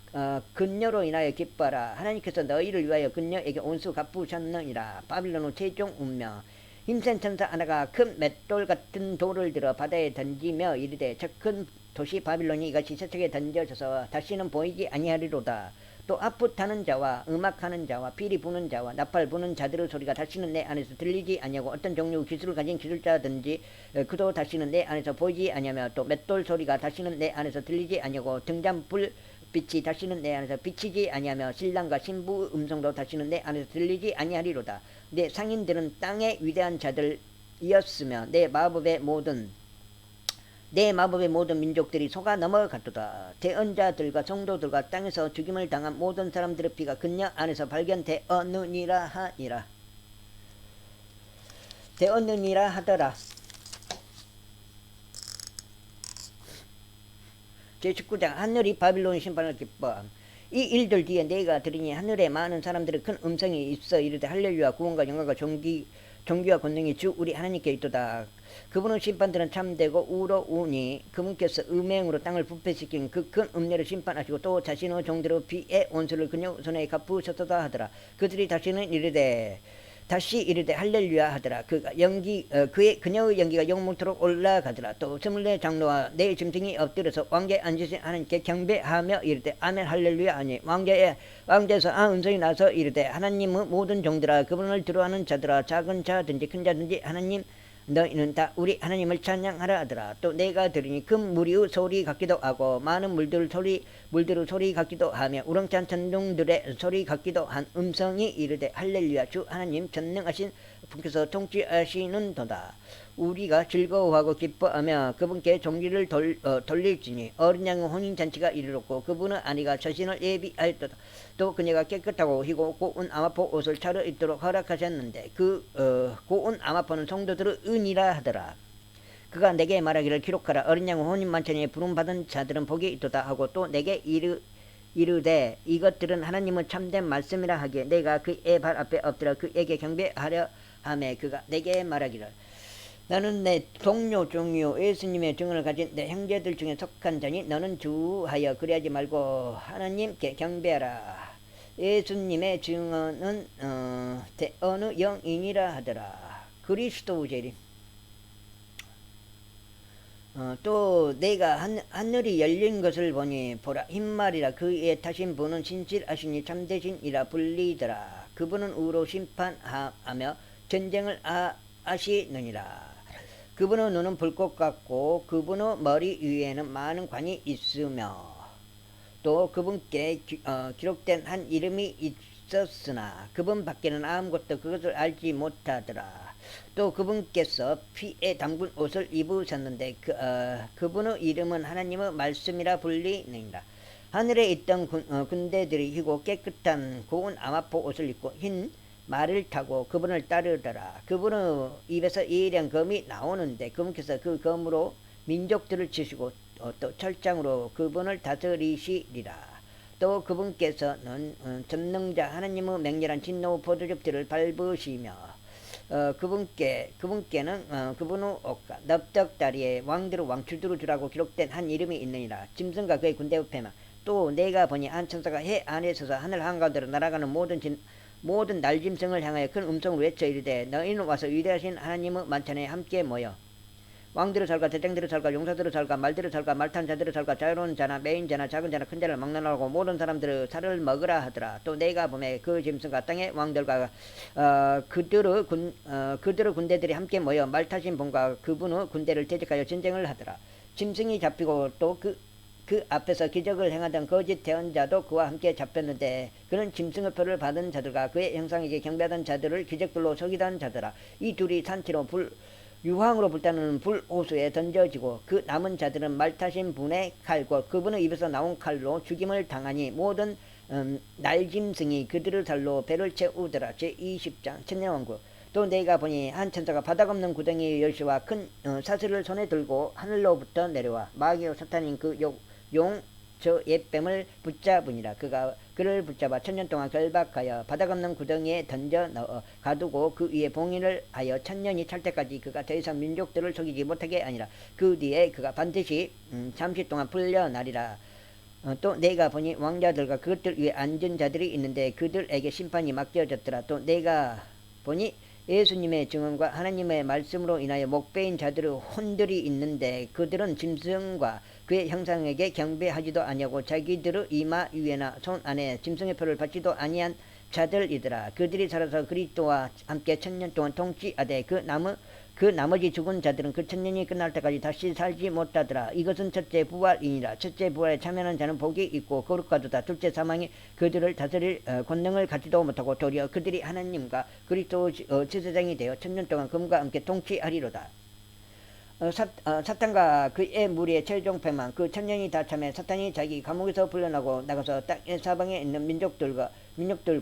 그녀로 인하여 기뻐라. 하나님께서 너희를 위하여 그녀에게 온수 갚으셨느니라. 바빌론의 최종 운명. 힘센 천사 하나가 큰 맷돌 같은 돌을 들어 바다에 던지며 이르되 저 큰 도시 바빌론이 이것이 세척에 던져져서 다시는 보이지 아니하리로다. 또 아프 타는 자와 음악하는 자와 피리 부는 자와 나팔 부는 자들의 소리가 다시는 내 안에서 들리지 아니하고 어떤 종류의 기술을 가진 기술자든지 그도 다시는 내 안에서 보이지 아니하며 또 맷돌 소리가 다시는 내 안에서 들리지 아니하고 등잔불 빛이 다시는 내 안에서 비치지 아니하며 신랑과 신부의 음성도 다시는 내 안에서 들리지 아니하리로다. 내 상인들은 땅의 위대한 자들이었으며 내 마법의 모든 민족들이 속아 넘어갔도다. 대언자들과 성도들과 땅에서 죽임을 당한 모든 사람들의 피가 그녀 안에서 발견되었느니라 하니라. 되었느니라 하더라. 제19장 하늘이 바빌론 심판을 기뻐함. 이 일들 뒤에 내가 들으니 하늘에 많은 사람들의 큰 음성이 있어 이르되 할렐루야, 구원과 영광과 존귀와 권능이 주 우리 하나님께 있도다. 그분의 심판들은 참되고 우러우니 그분께서 음행으로 땅을 부패시킨 그 큰 음녀를 심판하시고 또 자신의 종들의 피의 온수를 그녀 손에 갚으셨도다 하더라. 그들이 다시 이르되 할렐루야 하더라. 그녀의 연기가 영문토록 올라가더라. 또 24 장로와 네 짐승이 엎드려서 왕좌에 앉으신 하나님께 경배하며 이르되 아멘 할렐루야 하니 왕좌에서 음성이 나서 이르되 하나님의 모든 종들아, 그분을 두려워하는 자들아, 작은 자든지 큰 자든지 하나님 너희는 다 우리 하나님을 찬양하라 하더라. 또 내가 들으니 큰 무리의 소리 같기도 하고 많은 물들의 소리 같기도 하며 우렁찬 천둥들의 소리 같기도 한 음성이 이르되 할렐루야, 주 하나님 전능하신 분께서 통치하시는도다. 우리가 즐거워하고 기뻐하며 그분께 종기를 돌릴지니 어린 양의 혼인잔치가 이르렀고 그분의 아내가 자신을 예비하였도다. 또 그녀가 깨끗하고 희고 고운 아마포 옷을 차려 입도록 허락하셨는데 그 고운 아마포는 성도들의 은이라 하더라. 그가 내게 말하기를 기록하라. 어린 양의 혼인만찬에 부름받은 자들은 복이 있도다 하고 또 내게 이르되 이것들은 하나님의 참된 말씀이라 하기에 내가 그의 발 앞에 엎드려 그에게 경배하려 하매 그가 내게 말하기를 나는 내 동료 중요 예수님의 증언을 가진 내 형제들 중에 속한 자니 너는 주하여 그리하지 말고 하나님께 경배하라. 예수님의 증언은 어느 영이니라 하더라. 그리스도 재림. 또 내가 하늘이 열린 것을 보니 보라 흰말이라 그의 타신 분은 신실하시니 참되신이라 불리더라. 그분은 의로 심판하며 전쟁을 아시느니라. 그분의 눈은 불꽃 같고 그분의 머리 위에는 많은 관이 있으며 또 그분께 기록된 한 이름이 있었으나 그분 밖에는 아무것도 그것을 알지 못하더라. 또 그분께서 피에 담근 옷을 입으셨는데 그분의 이름은 하나님의 말씀이라 불리느니라. 하늘에 있던 군대들이 희고 깨끗한 고운 아마포 옷을 입고 흰 말을 타고 그분을 따르더라. 그분의 입에서 예리한 검이 나오는데 그분께서 그 검으로 민족들을 치시고 또 철장으로 그분을 다스리시리라. 또 그분께서는 전능자 하나님의 맹렬한 진노 포도즙들을 밟으시며 그분께는 그분의 옷과 넓적다리에 왕들의 왕출두를 주라고 기록된 한 이름이 있느니라. 짐승과 그의 군대의 패만. 또 내가 보니 한 천사가 해 안에 서서 하늘 한가운데로 날아가는 모든 날짐승을 향하여 큰 음성으로 외쳐 이르되 너희는 와서 위대하신 하나님의 만찬에 함께 모여 왕들의 살과 대장들의 살과 용사들의 살과 말들의 살과 말탄 자들의 살과 자유로운 자나 매인 자나 작은 자나 큰 자를 막론하고 모든 사람들의 살을 먹으라 하더라. 또 내가 보매 그 짐승과 땅의 왕들과 그들의 군대들이 함께 모여 말 타신 분과 그분의 군대를 대적하여 전쟁을 하더라. 짐승이 잡히고 또 그 앞에서 기적을 행하던 거짓 대언자도 그와 함께 잡혔는데 그는 짐승의 표를 받은 자들과 그의 형상에게 경배하던 자들을 기적들로 속이던 자들아. 이 둘이 산치로 유황으로 불타는 불호수에 던져지고 그 남은 자들은 말 타신 분의 칼과 그분의 입에서 나온 칼로 죽임을 당하니 모든 날짐승이 그들의 살로 배를 채우더라. 제20장 천년왕국. 또 내가 보니 한 천사가 바닥 없는 구덩이의 열쇠와 큰 사슬을 손에 들고 하늘로부터 내려와 마귀요 사탄인 그 저 옛뱀을 붙잡으니라. 그가 그를 붙잡아 천년 동안 결박하여 바닥 없는 구덩이에 던져 넣어 가두고 그 위에 봉인을 하여 천년이 찰 때까지 그가 더 이상 민족들을 속이지 못하게 하니라. 그 뒤에 그가 반드시 잠시 동안 풀려나리라. 또 내가 보니 왕자들과 그것들 위에 앉은 자들이 있는데 그들에게 심판이 맡겨졌더라. 또 내가 보니 예수님의 증언과 하나님의 말씀으로 인하여 목배인 자들의 혼들이 있는데 그들은 짐승과 그의 형상에게 경배하지도 아니하고 자기들의 이마 위에나 손 안에 짐승의 표를 받지도 아니한 자들이더라. 그들이 살아서 그리스도와 함께 천년 동안 통치하되 그 나머지 죽은 자들은 그 천년이 끝날 때까지 다시 살지 못하더라. 이것은 첫째 부활이니라. 첫째 부활에 참여하는 자는 복이 있고 거룩하도다. 둘째 사망이 그들을 다스릴 권능을 갖지도 못하고 도리어 그들이 하나님과 그리스도 제사장이 되어 천년 동안 그분과 함께 통치하리로다. 사탄과 그의 무리의 최종 패망. 그 천년이 다 참에 사탄이 자기 감옥에서 풀려나고 나가서 땅의 사방에 있는 민족들과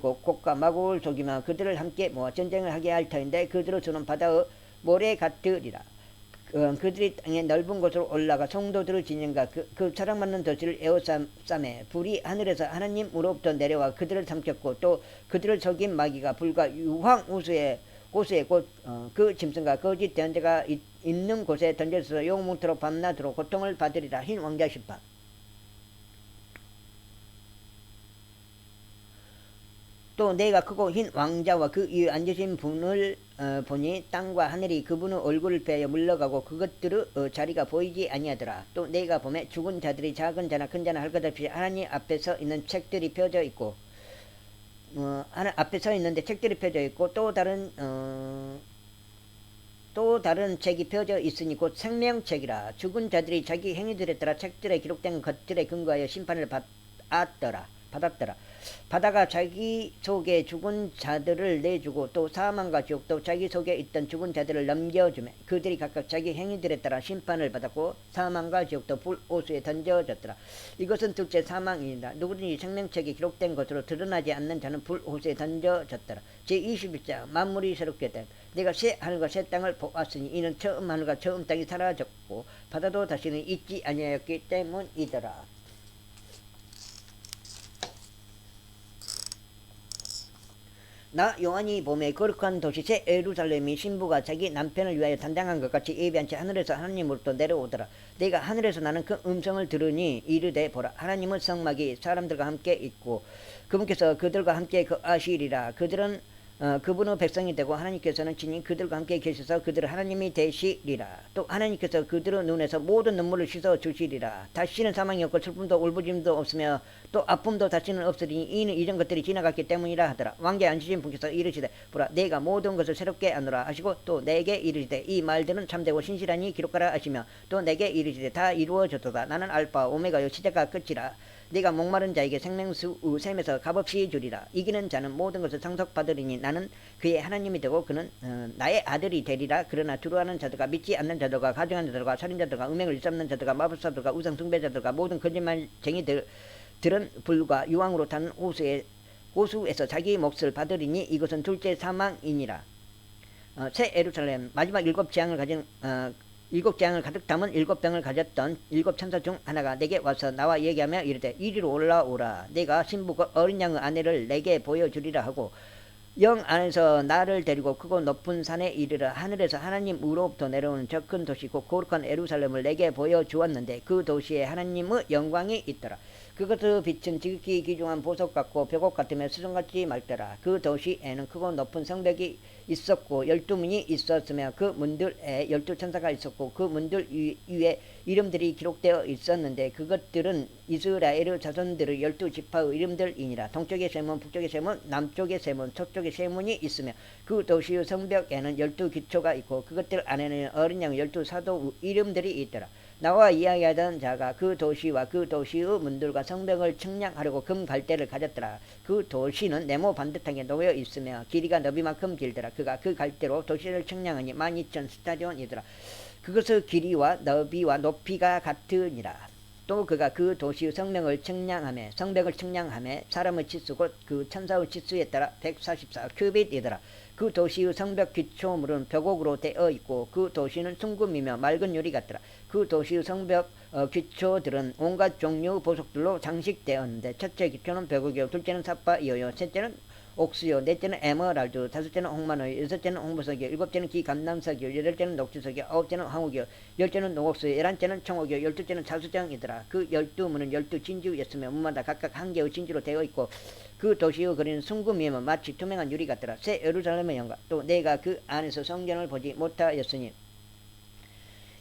곡과 마곡을 속이며 그들을 함께 모아 전쟁을 하게 할 터인데 그들의 수는 바다의 모래 같으리라. 그들이 땅의 넓은 곳으로 올라가 성도들의 진영과 그 사랑받는 도시를 에워싸매 불이 하늘에서 하나님으로부터 내려와 그들을 삼켰고 또 그들을 속인 마귀가 불과 유황 호수에 곧 그 짐승과 거짓 대언자가 있는 곳에 던져서 영원토록 밤낮으로 고통을 받으리라. 흰 왕자 심판. 또 내가 크고 흰 왕자와 그 위에 앉으신 분을 보니 땅과 하늘이 그분의 얼굴을 빼어 물러가고 그것들의 자리가 보이지 아니하더라. 또 내가 보매 죽은 자들이 작은 자나 큰 자나 할 것 없이 하나님 앞에 서 있는 책들이 펴져 있고 앞에 서 있는데 책들이 펴져 있고 또 다른 책이 펴져 있으니 곧 생명책이라. 죽은 자들이 자기 행위들에 따라 책들에 기록된 것들에 근거하여 심판을 받았더라. 바다가 자기 속에 죽은 자들을 내주고 또 사망과 지옥도 자기 속에 있던 죽은 자들을 넘겨주매 그들이 각각 자기 행위들에 따라 심판을 받았고 사망과 지옥도 불호수에 던져졌더라. 이것은 둘째 사망이니라. 누구든지 생명책에 기록된 것으로 드러나지 않는 자는 불호수에 던져졌더라. 제21장 만물이 새롭게 됨. 내가 새 하늘과 새 땅을 보았으니 이는 처음 하늘과 처음 땅이 사라졌고 바다도 다시는 있지 아니하였기 때문이더라. 나 요한이 보매 거룩한 도시 새 예루살렘이 신부가 자기 남편을 위하여 단장한 것 같이 예비한 채 하늘에서 하나님으로부터 내려오더라. 내가 하늘에서 나는 그 음성을 들으니 이르되 보라 하나님의 성막이 사람들과 함께 있고 그분께서 그들과 함께 거하시리라. 그들은 그분의 백성이 되고 하나님께서는 친히 그들과 함께 계셔서 그들을 하나님이 되시리라. 또 하나님께서 그들의 눈에서 모든 눈물을 씻어 주시리라. 다시는 사망이 없고 슬픔도 울부짖음도 없으며 또 아픔도 다시는 없으리니 이는 이전 것들이 지나갔기 때문이라 하더라. 왕좌에 앉으신 분께서 이르시되 보라 내가 모든 것을 새롭게 하노라 하시고 또 내게 이르시되 이 말들은 참되고 신실하니 기록하라 하시며 또 내게 이르시되 다 이루어졌도다. 나는 알파 오메가요 시작과 끝이라. 네가 목마른 자에게 생명수 샘에서 값없이 주리라. 이기는 자는 모든 것을 상속받으리니 나는 그의 하나님이 되고 그는 나의 아들이 되리라. 그러나 두려워하는 자들과 믿지 않는 자들과 가증하는 자들과 살인자들과 음행을 일삼는 자들과 마법사들과 우상 숭배자들과 모든 거짓말쟁이들은 불과 유황으로 타는 호수에서 자기 몫을 받으리니 이것은 둘째 사망이니라. 새 예루살렘 마지막 일곱 재앙을 가득 담은 일곱 병을 가졌던 일곱 천사 중 하나가 내게 와서 나와 얘기하며 이르되 이리로 올라오라. 내가 신부 어린 양의 아내를 내게 보여주리라 하고 영 안에서 나를 데리고 크고 높은 산에 이르러 하늘에서 하나님으로부터 내려오는 저 큰 도시 곧 거룩한 예루살렘을 내게 보여주었는데 그 도시에 하나님의 영광이 있더라. 그것의 빛은 지극히 귀중한 보석 같고 벽옥 같으며 수정같이 맑더라. 그 도시에는 크고 높은 성벽이 있었고 12문이 있었으며 그 문들에 12천사가 있었고 그 문들 위에 이름들이 기록되어 있었는데 그것들은 이스라엘 자손들의 12지파의 이름들이니라. 동쪽의 세문, 북쪽의 세문, 남쪽의 세문, 서쪽의 세문이 있으며 그 도시의 성벽에는 12기초가 있고 그것들 안에는 어린 양 12사도 이름들이 있더라. 나와 이야기하던 자가 그 도시와 그 도시의 문들과 성벽을 측량하려고 금 갈대를 가졌더라. 그 도시는 네모 반듯하게 놓여 있으며 길이가 너비만큼 길더라. 그가 그 갈대로 도시를 측량하니 12,000 스타디온이더라. 그것의 길이와 너비와 높이가 같으니라. 또 그가 그 도시의 성벽을 측량하며 사람의 치수 곧 그 천사의 치수에 따라 144 큐빗이더라. 그 도시의 성벽 기초물은 벽옥으로 되어 있고 그 도시는 순금이며 맑은 유리 같더라. 그 도시의 성벽 기초들은 온갖 종류의 보석들로 장식되었는데 첫째 기초는 벽옥이요 둘째는 사파이어요 셋째는 옥수요 넷째는 에메랄드 다섯째는 홍마노요 여섯째는 홍보석이요 일곱째는 기감남석이요 여덟째는 녹주석이요 아홉째는 황옥이요 열째는 농옥수요 열한째는 청옥이요 열둘째는 자수정이더라. 그 12문은 12진주였으며 문마다 각각 한 개의 진주로 되어 있고 그 도시의 거리는 순금이며 마치 투명한 유리 같더라. 새 예루살렘의 영광 또 내가 그 안에서 성전을 보지 못하였으니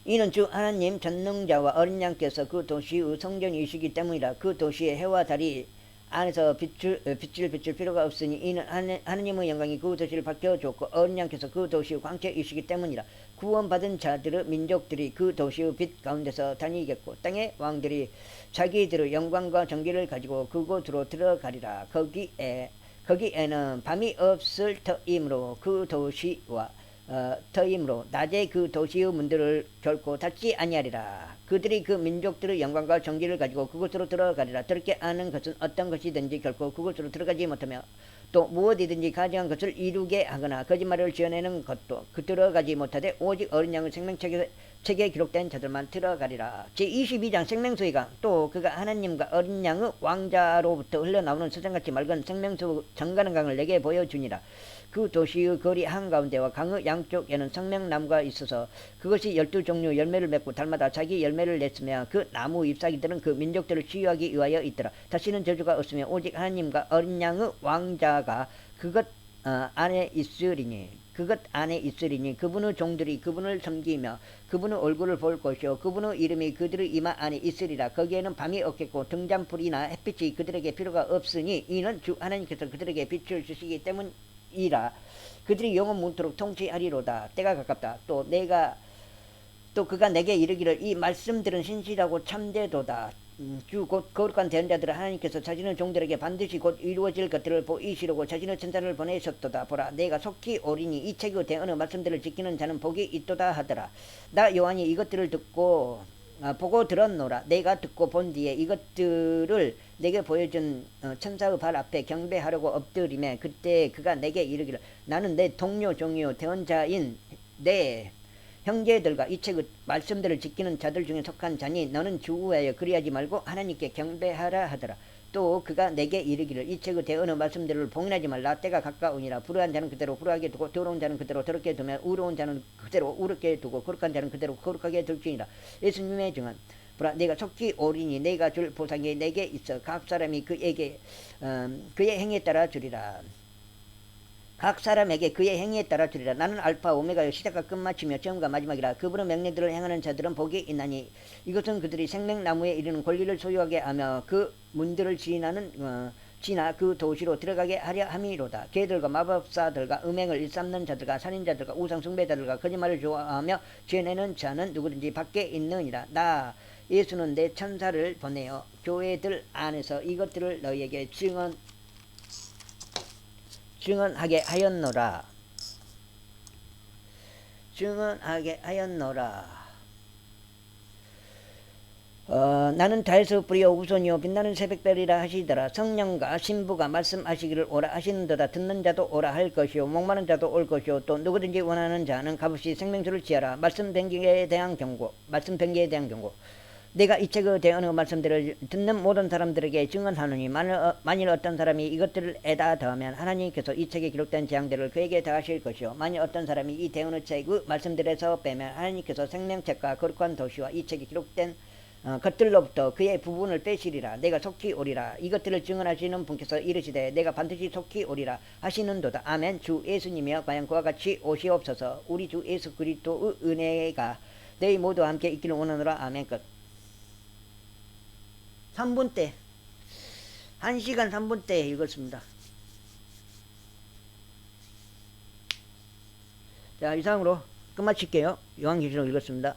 이는 주 하나님 전능자와 어린 양께서 그 도시의 성전이시기 때문이라. 그 도시의 해와 달이 안에서 빛을 비출 필요가 없으니 이는 하나님의 영광이 그 도시를 밝혀줬고 어린 양께서 그 도시의 광채이시기 때문이라. 구원받은 자들의 민족들이 그 도시의 빛 가운데서 다니겠고 땅의 왕들이 자기들의 영광과 정기를 가지고 그곳으로 들어가리라. 거기에는 밤이 없을 터이므로 그 도시와 터이므로 낮에 그 도시의 문들을 결코 닫지 아니하리라. 그들이 그 민족들의 영광과 정기를 가지고 그곳으로 들어가리라. 들게 아는 것은 어떤 것이든지 결코 그곳으로 들어가지 못하며 또 무엇이든지 가증한 것을 이루게 하거나 거짓말을 지어내는 것도 그 들어가지 못하되 오직 어린 양의 생명책에 기록된 자들만 들어가리라. 제22장 생명수의 또 그가 하나님과 어린 양의 왕자로부터 흘러나오는 수정같이 맑은 생명수 정가는 강을 내게 보여주니라. 그 도시의 거리 한가운데와 강의 양쪽에는 성명나무가 있어서 그것이 12종류 열매를 맺고 달마다 자기 열매를 냈으며 그 나무 잎사귀들은 그 민족들을 치유하기 위하여 있더라. 다시는 저주가 없으며 오직 하나님과 어린 양의 왕자가 그것 안에 있으리니 그분의 종들이 그분을 섬기며 그분의 얼굴을 볼 것이요 그분의 이름이 그들의 이마 안에 있으리라. 거기에는 밤이 없겠고 등잔불이나 햇빛이 그들에게 필요가 없으니 이는 주 하나님께서 그들에게 빛을 주시기 때문이라. 그들이 영원 문토록 통치하리로다. 때가 가깝다. 또 그가 내게 이르기를 이 말씀들은 신실하고 참되도다. 주 곧 거룩한 대언자들을 하나님께서 자신의 종들에게 반드시 곧 이루어질 것들을 보이시려고 자신의 천사를 보내셨도다. 보라 내가 속히 오리니 이 책의 대언의 말씀들을 지키는 자는 복이 있도다 하더라. 나 요한이 이것들을 보고 들었노라. 내가 듣고 본 뒤에 이것들을 내게 보여준 천사의 발 앞에 경배하려고 엎드리매 그때 그가 내게 이르기를 나는 내 동료 종이요 대언자인 내 형제들과 이 책의 말씀들을 지키는 자들 중에 속한 자니 너는 주의하여 그리하지 말고 하나님께 경배하라 하더라. 또 그가 내게 이르기를 이 책의 대언의 말씀들을 봉인하지 말라. 때가 가까우니라. 불의한 자는 그대로 불의하게 두고 더러운 자는 그대로 더럽게 두며 의로운 자는 그대로 의롭게 두고 거룩한 자는 그대로 거룩하게 둘지니라. 예수님의 증언 보라 내가 속히 오리니 내가 줄 보상이 내게 있어 각 사람이 그에게 그의 행위에 따라 주리라. 각 사람에게 그의 행위에 따라 주리라. 나는 알파 오메가요 시작과 끝마치며 처음과 마지막이라. 그분의 명령들을 행하는 자들은 복이 있나니 이것은 그들이 생명나무에 이르는 권리를 소유하게 하며 그 문들을 지나 그 도시로 들어가게 하려 함이로다. 개들과 마법사들과 음행을 일삼는 자들과 살인자들과 우상숭배자들과 거짓말을 좋아하며 죄내는 자는 누구든지 밖에 있느니라. 나 예수는 내 천사를 보내어 교회들 안에서 이것들을 너희에게 증언하게 하였노라. 나는 달에서 뿌리어 우선이요 빛나는 새벽별이라 하시더라. 성령과 신부가 말씀하시기를 오라 하시는도다. 듣는 자도 오라 할 것이요 목마른 자도 올 것이요 또 누구든지 원하는 자는 값없이 생명수를 취하라. 말씀 변기에 대한 경고 내가 이 책의 대언의 말씀들을 듣는 모든 사람들에게 증언하노니 만일 어떤 사람이 이것들을 에다 더하면 하나님께서 이 책에 기록된 재앙들을 그에게 더하실 것이요 만일 어떤 사람이 이 대언의 책의 말씀들에서 빼면 하나님께서 생명책과 거룩한 도시와 이 책에 기록된 것들로부터 그의 부분을 빼시리라. 내가 속히 오리라. 이것들을 증언하시는 분께서 이르시되 내가 반드시 속히 오리라 하시는도다. 아멘. 주 예수님이여 과연 그와 같이 오시옵소서. 우리 주 예수 그리스도의 은혜가 너희 모두와 함께 있기를 원하노라. 아멘. 끝. 3분 때 1시간 3분 때 읽었습니다. 자, 이상으로 끝마칠게요. 요한계시록 읽었습니다.